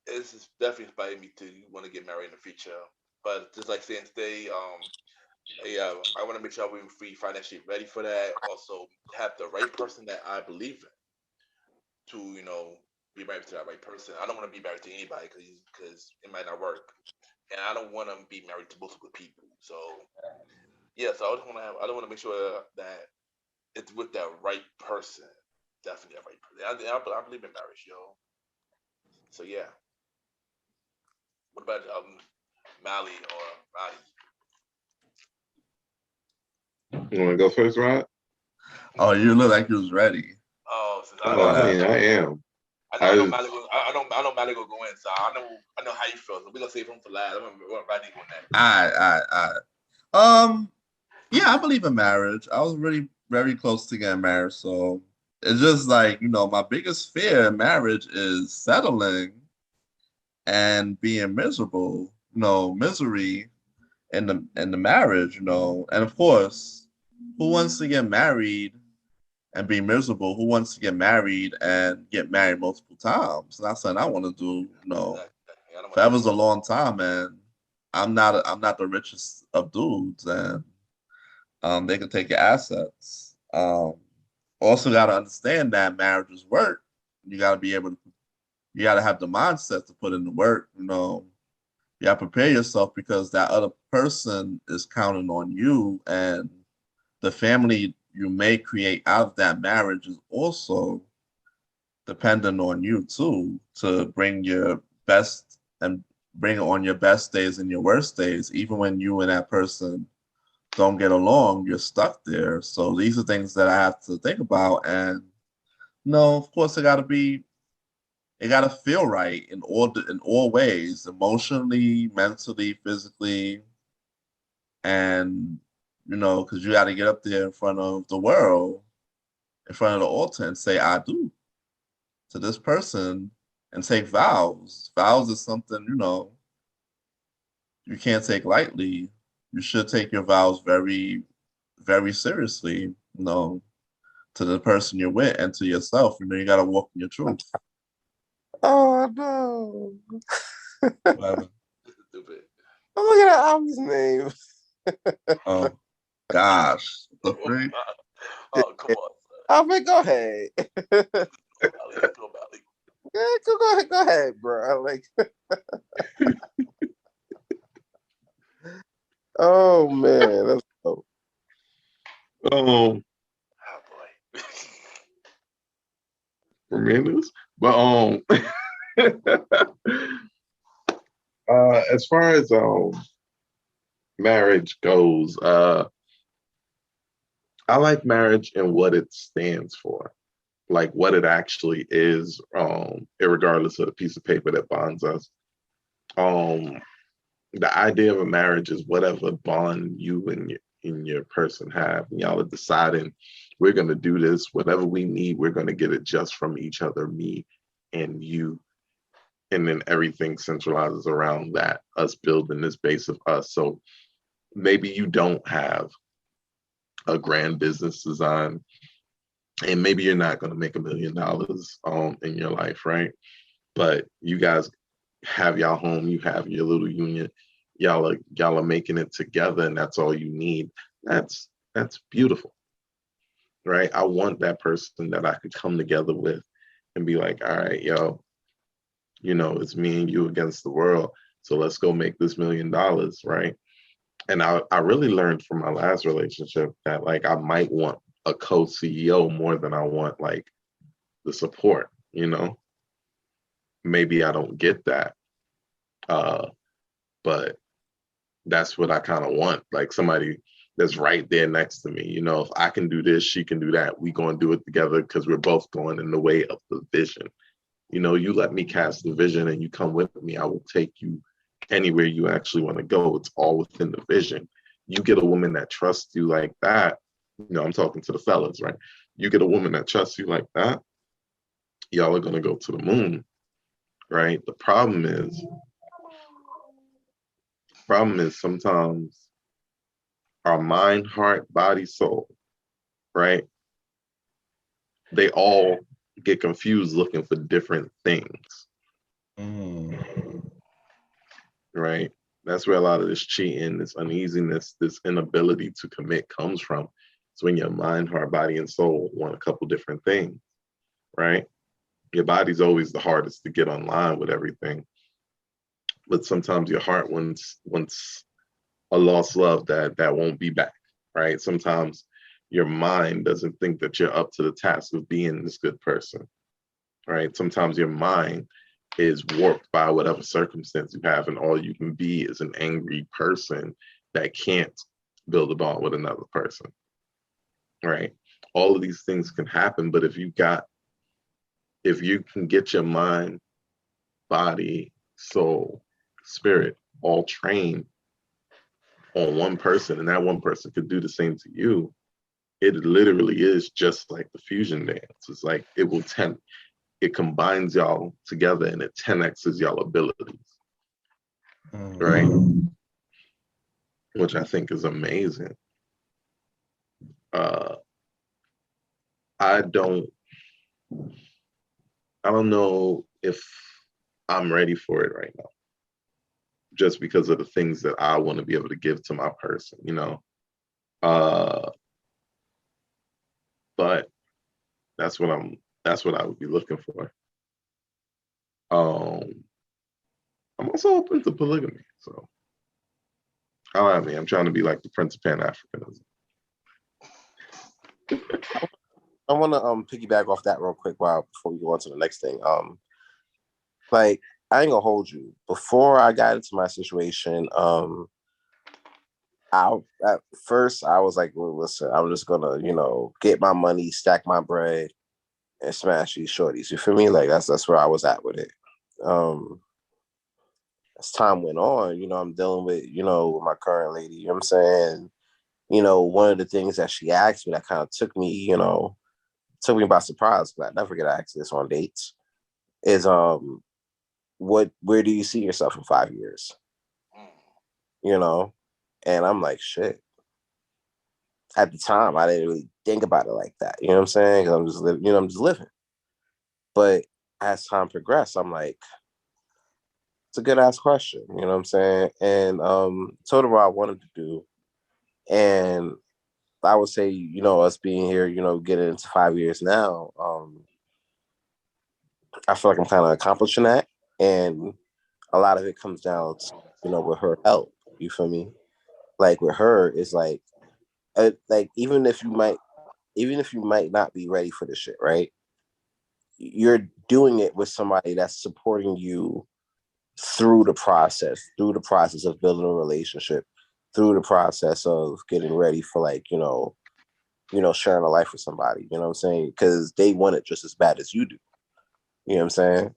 it's just definitely inspired me to want to get married in the future. But just like saying today, I want to make sure we're free financially ready for that. Also, have the right person that I believe in to, be married to that right person. I don't want to be married to anybody because it might not work, and I don't want to be married to multiple people. So yeah, so I don't want to make sure that it's with that right person. Definitely that right person. I believe in marriage, yo. So yeah. What about Mally or Roddy? You want to go first, Rod? Oh, you look like you was ready. Oh, since Oh, I mean, I am. I know Mally will. I know Mally will go in, so I know how you feel. So we gonna save him for last. I'm gonna want Roddy go next. Yeah, I believe in marriage. I was really very close to getting married, so it's just like, my biggest fear in marriage is settling and being miserable. Misery in the marriage. And of course, who wants to get married and be miserable? Who wants to get married and get married multiple times? That's something I want to do. Forever's a long time, and I'm not the richest of dudes, and they can take your assets. Also got to understand that marriage is work. You got to be able to. You got to have the mindset to put in the work. You got to prepare yourself because that other person is counting on you, and the family you may create out of that marriage is also dependent on you too, to bring your best and bring on your best days and your worst days. Even when you and that person don't get along, you're stuck there. So these are things that I have to think about. And no, of course, it got to feel right in all ways, emotionally, mentally, physically, and because you got to get up there in front of the world, in front of the altar, and say I do to this person, and take vows. Vows is something you can't take lightly. You should take your vows very, very seriously. To the person you're with and to yourself. You got to walk in your truth. Oh no! Whatever. Stupid. I'm looking at Albie's name. Oh gosh, the freak. Oh, come on. Albie, go ahead. Mally, go Mally. Yeah, go ahead, bro. Like, oh man, that's dope. Oh Um, boy. tremendous. But as far as marriage goes, I like marriage and what it stands for, like what it actually is, irregardless of the piece of paper that bonds us. Um, the idea of a marriage is whatever bond you and your person have. And y'all are deciding we're gonna do this, whatever we need, we're gonna get it just from each other, me and you. And then everything centralizes around that, us building this base of us. So maybe you don't have a grand business design, and maybe you're not going to make $1 million in your life, right? But you guys have y'all home, you have your little union, y'all are making it together, and that's all you need. That's beautiful, right? I want that person that I could come together with and be like, all right, yo, it's me and you against the world. So let's go make this $1 million, right? And I really learned from my last relationship that like I might want a co-CEO more than I want like the support, Maybe I don't get that. But that's what I kind of want. Like somebody that's right there next to me. If I can do this, she can do that. We gonna do it together because we're both going in the way of the vision. You let me cast the vision and you come with me. I will take you anywhere you actually want to go. It's all within the vision. You get a woman that trusts you like that. I'm talking to the fellas, right? You get a woman that trusts you like that, y'all are gonna go to the moon, right? The problem is sometimes our mind, heart, body, soul, right? They all get confused looking for different things. Right? That's where a lot of this cheating, this uneasiness, this inability to commit comes from. It's when your mind, heart, body, and soul want a couple different things, right? Your body's always the hardest to get online with everything. But sometimes your heart wants a lost love that won't be back, right? Sometimes your mind doesn't think that you're up to the task of being this good person, right? Sometimes your mind is warped by whatever circumstance you have, and all you can be is an angry person that can't build a bond with another person, right? All of these things can happen, but if you can get your mind, body, soul, spirit all trained on one person, and that one person could do the same to you, it literally is just like the fusion dance. It's like it combines y'all together and it 10x's y'all abilities, right? Which I think is amazing. I don't know if I'm ready for it right now, just because of the things that I want to be able to give to my person, you know. But that's what I would be looking for. I'm also open to polygamy, so I mean, I'm trying to be like the Prince of Pan-Africanism. I want to piggyback off that real quick before we go on to the next thing. Like, I ain't gonna hold you. Before I got into my situation, at first I was like, well, listen, I'm just gonna, get my money, stack my bread, and smash these shorties. You feel me? Like that's where I was at with it. As time went on, I'm dealing with, with my current lady. You know what I'm saying? One of the things that she asked me that kind of took me by surprise, because I never get asked this on dates, is where do you see yourself in 5 years? And I'm like, shit. At the time, I didn't really think about it like that. You know what I'm saying? 'Cause I'm just living, I'm just living. But as time progressed, I'm like, it's a good ass question. You know what I'm saying? And told her what I wanted to do. And I would say, us being here, getting into 5 years now, I feel like I'm kind of accomplishing that. And a lot of it comes down to, with her help. You feel me? Like with her, it's like even if you might not be ready for this shit, right? You're doing it with somebody that's supporting you through the process of building a relationship, through the process of getting ready for sharing a life with somebody. You know what I'm saying? Because they want it just as bad as you do. You know what I'm saying?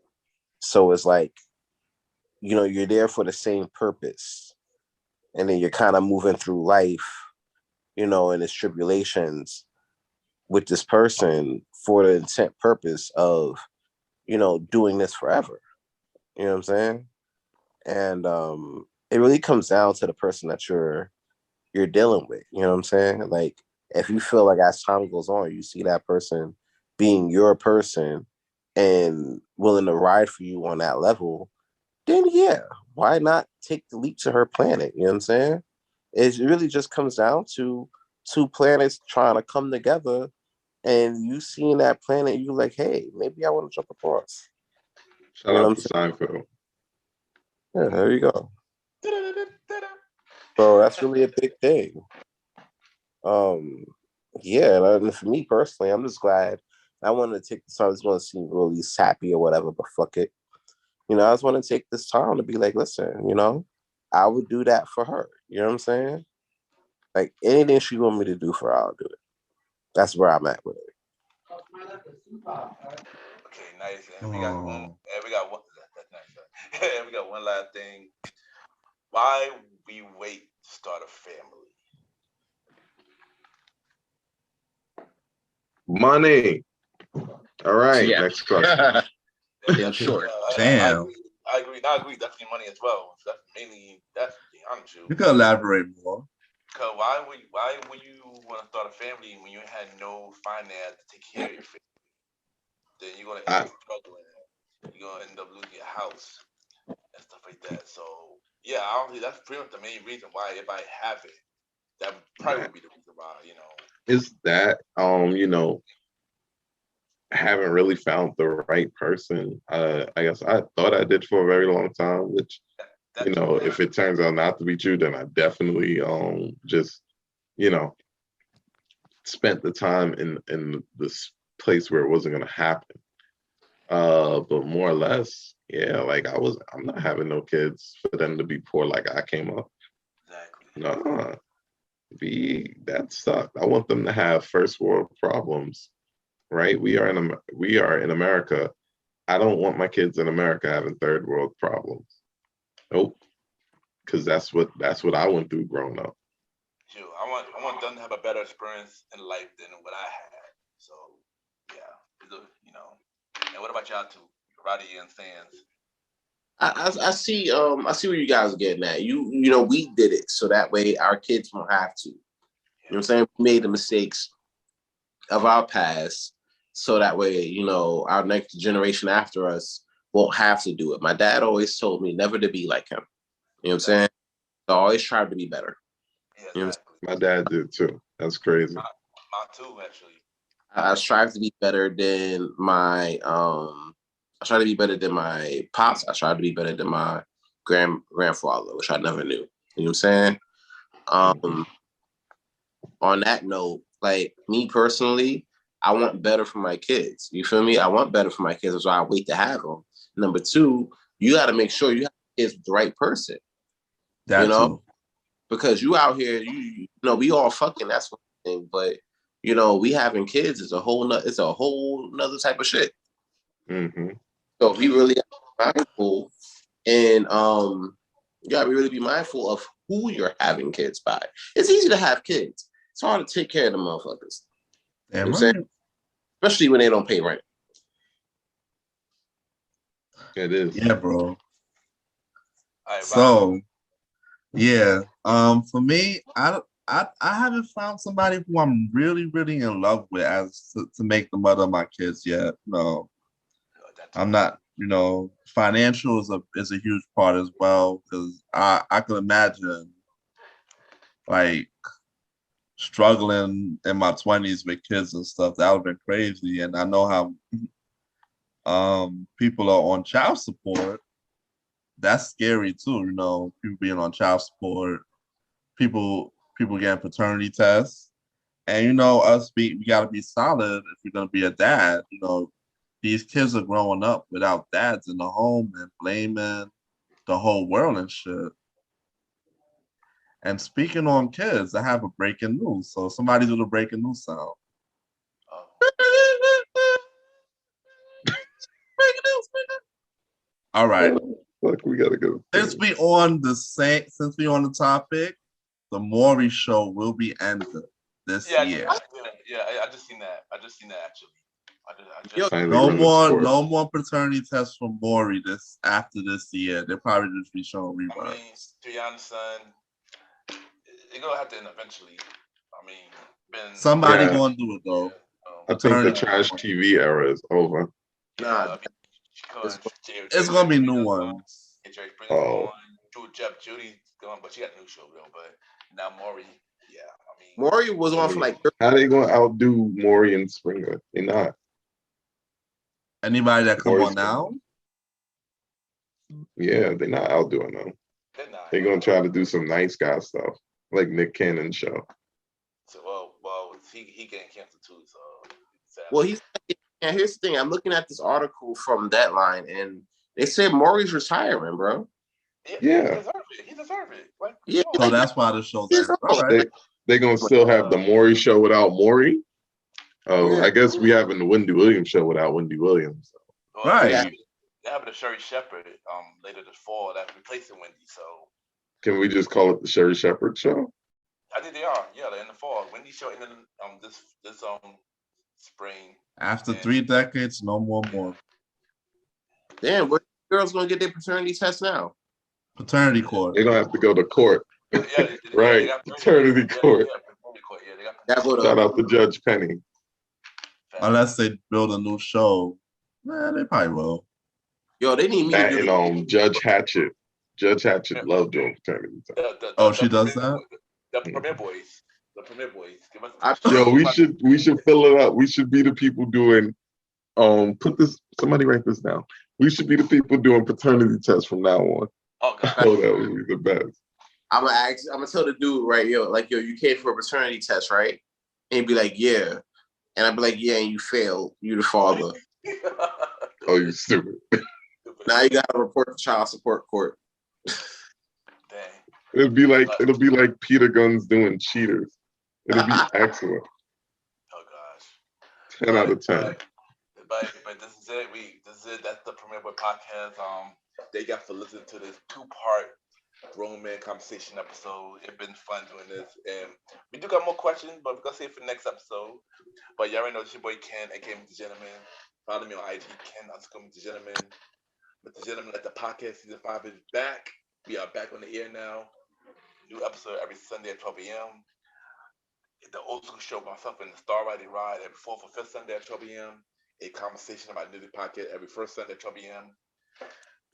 So it's like, you're there for the same purpose. And then you're kind of moving through life, and its tribulations with this person for the intent purpose of, doing this forever. You know what I'm saying? And it really comes down to the person that you're dealing with. You know what I'm saying? Like, if you feel like as time goes on, you see that person being your person and willing to ride for you on that level, then yeah, why not take the leap to her planet? You know what I'm saying? It really just comes down to two planets trying to come together, and you seeing that planet, you like, hey, maybe I want to jump across. Shout out to Seinfeld. Yeah, there you go. So that's really a big thing. Yeah, and for me personally, I'm just glad. I wanted to take this time. I just want to seem really happy or whatever, but fuck it. I just want to take this time to be like, listen, I would do that for her. You know what I'm saying? Like, anything she want me to do for her, I'll do it. That's where I'm at with it. Okay, nice. And we got one. And we got one. That's nice. And we got one last thing. Why we wait to start a family? Money. All right. Yeah. Next question. Yeah, sure. Damn. I agree. Definitely money as well. That's mainly. That's being honest with you. You can elaborate more. Cause why would you want to start a family when you had no finance to take care of your family? Then you're gonna end up struggling. You're gonna end up losing your house and stuff like that. So yeah, honestly, that's pretty much the main reason why everybody have it. That probably would be the reason why. Is that haven't really found the right person. I guess I thought I did for a very long time, which if it turns out not to be true, then I definitely just spent the time in this place where it wasn't going to happen. But more or less, yeah, like I'm not having no kids for them to be poor like I came up. Exactly. No, that sucked. I want them to have first world problems, right? We are in America. I don't want my kids in America having third world problems. Nope, because that's what I went through growing up. Shoot, I want them to have a better experience in life than what I had. So yeah, you know. And what about y'all two, Roddy and Sands? I see I see where you guys are getting at. You know, we did it so that way our kids won't have to. You know what I'm saying? We made the mistakes of our past so that way, you know, our next generation after us won't have to do it. My dad always told me never to be like him. You know what I'm saying? I always tried to be better. Yeah, You know exactly. My dad did too. That's crazy. My too, actually. I strive to be better than my I try to be better than my pops. I try to be better than my grandfather, which I never knew. You know what I'm saying? Mhm. On that note, like me personally, I want better for my kids. You feel me? I want better for my kids. That's why I wait to have them. Number two, you got to make sure you have kids with the right person. You That know, too. because you out here, you know, we all fucking. That's one thing, but you know, we having kids is it's a whole nother type of shit. Mm-hmm. So we really gotta be mindful, and you gotta really be mindful of who you're having kids by. It's easy to have kids. It's hard to take care of the motherfuckers. You know what Damn I'm saying? right. Especially when they don't pay rent. It is. Yeah, bro. All right, Roddy. So yeah, for me, I haven't found somebody who I'm really, really in love with as to make the mother of my kids yet. No, I'm not. You know, financial is a huge part as well because I can imagine like struggling in my 20s with kids and stuff. That would have been crazy, and I know how people are on child support. That's scary too. You know, people being on child support, people getting paternity tests, and you know we got to be solid if you're gonna be a dad. You know, these kids are growing up without dads in the home and blaming the whole world and shit. And speaking on kids, I have a breaking news. So somebody do the breaking news sound. Oh, All right. Look, we gotta go. Since we on the topic, the Maury show will be ended this yeah, year. I just seen that. I just seen that actually. I just Yo, Finally No run its more, course. no more paternity tests from Maury after this year. They'll probably just be showing I mean, reruns. to be honest, son, they're gonna have to end eventually. I mean, been Somebody Yeah, gonna do it though. I think the Paternity. trash TV era is over. nah, I mean, because It's gonna be new ones. Jerry Springer's Oh, gone, Jeff Judy's gone, but she got a new show though. But now Maury, yeah, I mean, Maury was I on for mean, like 30. how they gonna outdo Maury and Springer? They not. Anybody that come Maury's on now? Yeah, they're not outdoing them. they're not. They're gonna try to do some nice guy stuff, like Nick Cannon show. So he getting canceled too. So Well, and here's the thing. I'm looking at this article from Deadline, and they said Maury's retiring, bro. yeah, Yeah. he deserves it. He deserves it. Like, Yeah, come So on. that's why the show's Years ended. All old. right. They're gonna still have the Maury show without Maury. Oh, Yeah. I guess we having the Wendy Williams show without Wendy Williams. Well, Right. They have a Sherry Shepherd later this fall that's replacing Wendy. So Can we just call it the Sherry Shepherd show? I think they are. Yeah, they're in the fall. Wendy show in this spring. After And 3 decades, no more Maury. Damn, where girls gonna get their paternity test now? Paternity court. They're gonna have to go to court. yeah, Right. They got Paternity court. Yeah, paternity court. Yeah, they got That would Shout out to Judge Penny. Unless they build a new show. Man, they probably will. Yo, they need me That to do and Judge Hatchet. Judge Hatchet loved doing paternity time. Oh, she does that? The Premier Boys. The Premier Boys. Give us Yo, we should fill it up. We should be the people doing somebody write this down. We should be the people doing paternity tests from now on. Oh God. Oh, that would be the best. I'm gonna tell the dude, right, yo, you came for a paternity test, right? And he'd be like, yeah. And I'd be like, yeah, and you failed. You the father. Oh, you stupid. Now you gotta report to child support court. Dang. It'll be like Peter Guns doing Cheaters. It'll be excellent. Oh gosh. 10 out of 10. But this is it. That's the Premiere Boy podcast. They got to listen to this 2-part grown man conversation episode. It's been fun doing this, and we do got more questions, but we're gonna save it for the next episode. But y'all already know it's your boy Ken, aka Mr. Gentleman. Follow me on IG, Ken_Mr. Gentleman. Mr. Gentleman, let the podcast season 5 is back. We are back on the air now. New episode every Sunday at 12 a.m. The old school show by myself and the Star Roddy Ride every 4th or 5th Sunday at 12 a.m. A conversation about music podcast every first Sunday at 12 a.m.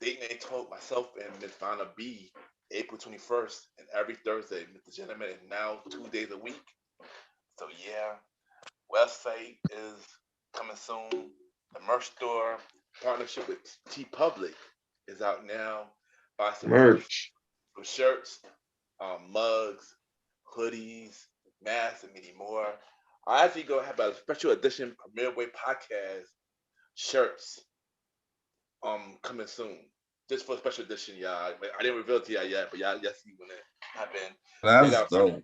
Date Night Talk, myself and Miss Vanna B, April 21st, and every Thursday. Mr. Gentleman is now 2 days a week. So yeah, website is coming soon. The merch store partnership with T Public is out now. Buy some Merch. some shirts, mugs, hoodies, masks, and many more. I actually go have a special edition Premiere Boy podcast shirts coming soon. Just for a special edition, y'all. I didn't reveal it to y'all yet, but y'all see when it happen. That's dope.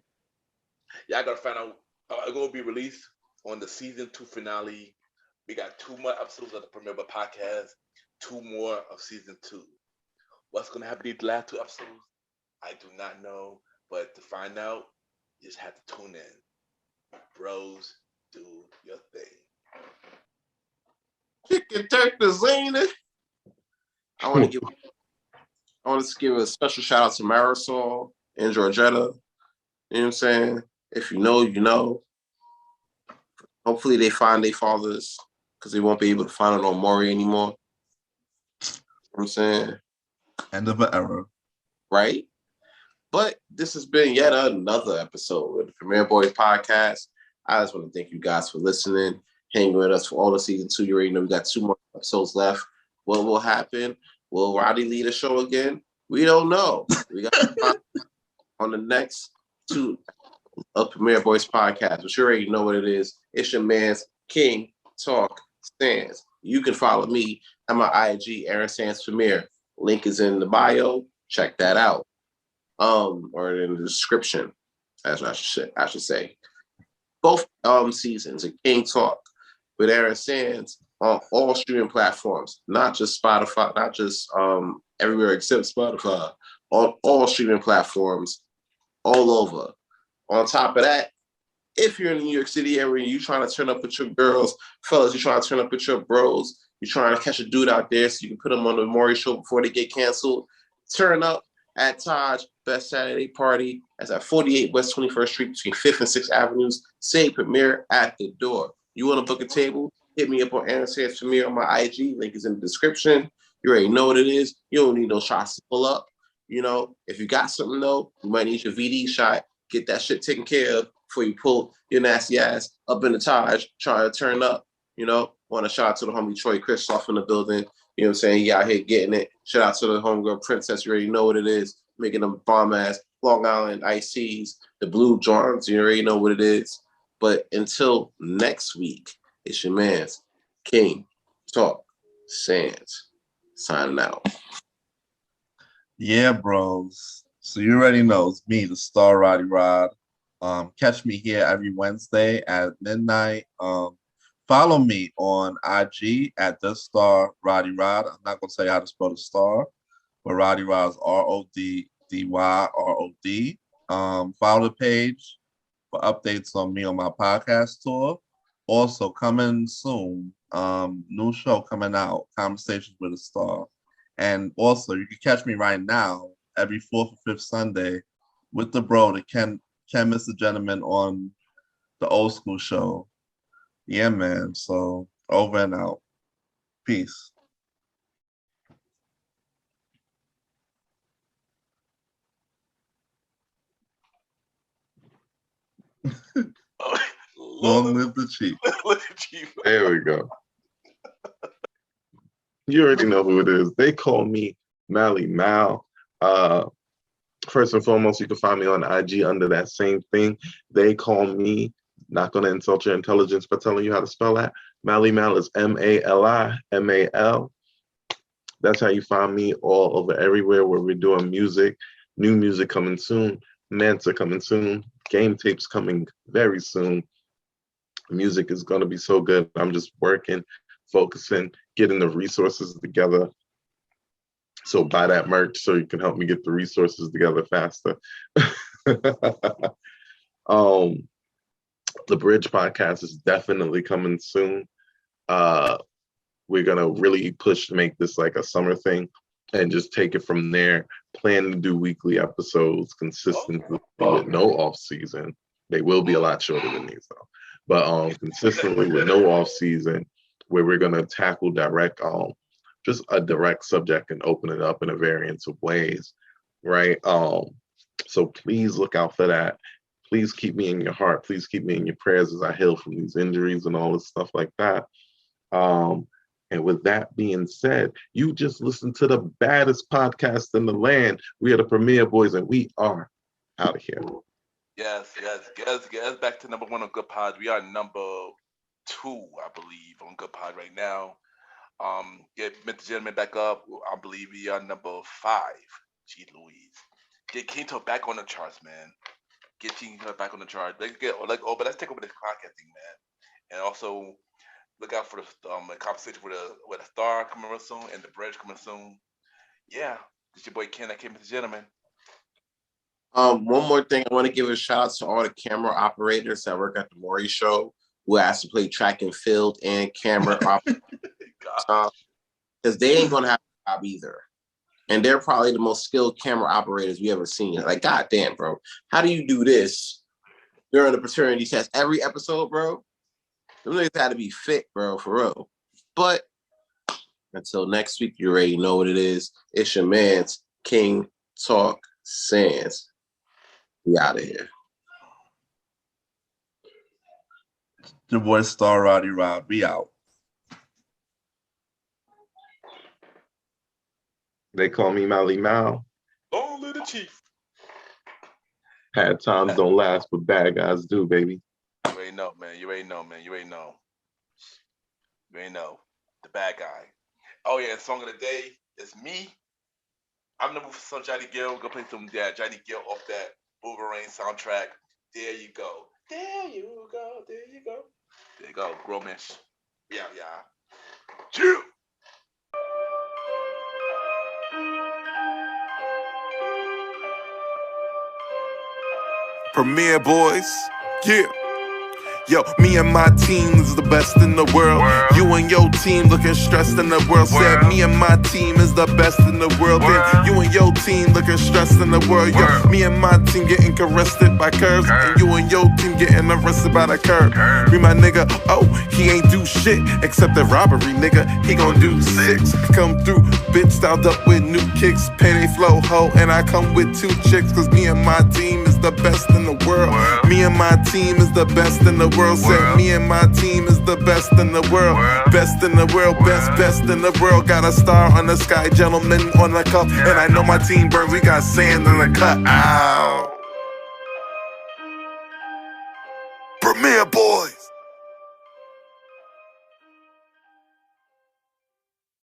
Y'all gotta find out. It's gonna be released on the season 2 finale. We got 2 more episodes of the Premiere Boy podcast, 2 more of season 2. What's gonna happen these last 2 episodes? I do not know, but to find out, you just have to tune in. Bros, do your thing. Chicken turkey zany. I want to give a special shout out to Marisol and Georgetta. You know what I'm saying? If you know, you know. Hopefully they find their fathers, because they won't be able to find it on Maury anymore. You know what I'm saying? End of an era. Right? But this has been yet another episode of the Premiere Boys podcast. I just want to thank you guys for listening, hanging with us for all of season 2. You already know we got 2 more episodes left. What will happen? Will Roddy lead the show again? We don't know. We got to find on the next 2 of Premiere Boys podcast, but you already know what it is. It's your man's King Talk Stands. You can follow me at my IG, Aaron Sands Premiere. Link is in the bio. Check that out. Or in the description, as I should say. Both seasons of King Talk with Aaron Sands on all streaming platforms, not just Spotify, not just everywhere except Spotify, on all streaming platforms, all over. On top of that, if you're in the New York City area, you trying to turn up with your girls, fellas, you trying to turn up with your bros, you're trying to catch a dude out there so you can put them on the Maury show before they get canceled, turn up at Taj Best Saturday Party. That's at 48 West 21st Street between 5th and 6th Avenues. Say Premiere at the door. You want to book a table? Hit me up on Aaron Sands Premiere on my IG. Link is in the description. You already know what it is. You don't need no shots to pull up. You know, if you got something though, you might need your VD shot. Get that shit taken care of before you pull your nasty ass up in the Taj trying to turn up. You know, want to shout out to the homie Troy Christoph in the building. You know what I'm saying? He out here getting it. Shout out to the homegirl Princess. You already know what it is. Making them bomb ass Long Island ICs, the Blue Johns. You already know what it is. But until next week, it's your man's King Talk Sands signing out. Yeah, bros. So you already know it's me, the Star Roddy Rod. Catch me here every Wednesday at midnight. Follow me on IG at the Star Roddy Rod. I'm not gonna say how to spell the star, but Roddy Rod is RODDYROD. Follow the page for updates on me on my podcast tour. Also coming soon, new show coming out, Conversations with a Star. And also you can catch me right now every 4th or 5th Sunday with the bro, the Ken Mr. Gentleman on the Old School Show. Yeah, man. So over and out. Peace. Long live the chief. There we go. You already know who it is. They call me Malimal. First and foremost, you can find me on IG under that same thing. They call me Not going to insult your intelligence by telling you how to spell that. Malimal is Malimal. That's how you find me all over everywhere where we're doing music. New music coming soon. Mansa coming soon. Game tapes coming very soon. Music is going to be so good. I'm just working, focusing, getting the resources together. So buy that merch so you can help me get the resources together faster. The Bridge podcast is definitely coming soon. We're going to really push to make this like a summer thing and just take it from there. Plan to do weekly episodes consistently with no off season. They will be a lot shorter than these though, but consistently with no off season, where we're going to tackle just a direct subject and open it up in a variance of ways, right? So please look out for that. Please keep me in your heart. Please keep me in your prayers as I heal from these injuries and all this stuff like that. And with that being said, you just listened to the baddest podcast in the land. We are the Premier Boys, and we are out of here. Yes. Back to number 1 on Good Pod. We are number 2, I believe, on Good Pod right now. Get Mr. Gentleman back up. I believe we are number 5. Gee Louise. Get Kinto back on the charts, man. Get Kinto back on the charts. But let's take over this podcasting, man. And also look out for the conversation with a star coming real soon and the bridge coming soon. Yeah, it's your boy Ken. I came, Mr. Gentleman. One more thing, I want to give a shout out to all the camera operators that work at the Maury Show who has to play track and field and camera because they ain't gonna have a job either. And they're probably the most skilled camera operators we ever seen. Like, goddamn, bro, how do you do this during the paternity test every episode, bro? Them niggas had to be fit, bro, for real. But until next week, you already know what it is. It's your man's King Talk Sands. We out of here. Your boy Star Roddy Rod. We out. They call me Malimal. Only the chief. Bad times don't last, but bad guys do, baby. You already know, man. You already know. The bad guy. Oh, yeah. Song of the day is me. I'm the son Johnny Gill. Go play some Johnny Gill off that Wolverine soundtrack. There you go. There you go. Gromish. Yeah. Chill. Premier Boys, yeah. Yo, me and my team is the best in the world. You and your team looking stressed in the world. Said me and my team is the best in the world. Then you and your team looking stressed in the world. Yo, me and my team getting arrested by curves. And you and your team getting arrested by the curb. Me my nigga, oh, he ain't do shit except the robbery, nigga. He gon' do 6. Come through, bitch styled up with new kicks. Payday flow, ho, and I come with 2 chicks. Cause me and my team is the best in the world. Me and my team is the best in the world. Said me and my team is the best in the world. Best in the world, best in the world. Got a star on the sky, gentlemen on the cup. And I know my team burns, we got sand in the cut. Ow. Premier Boys.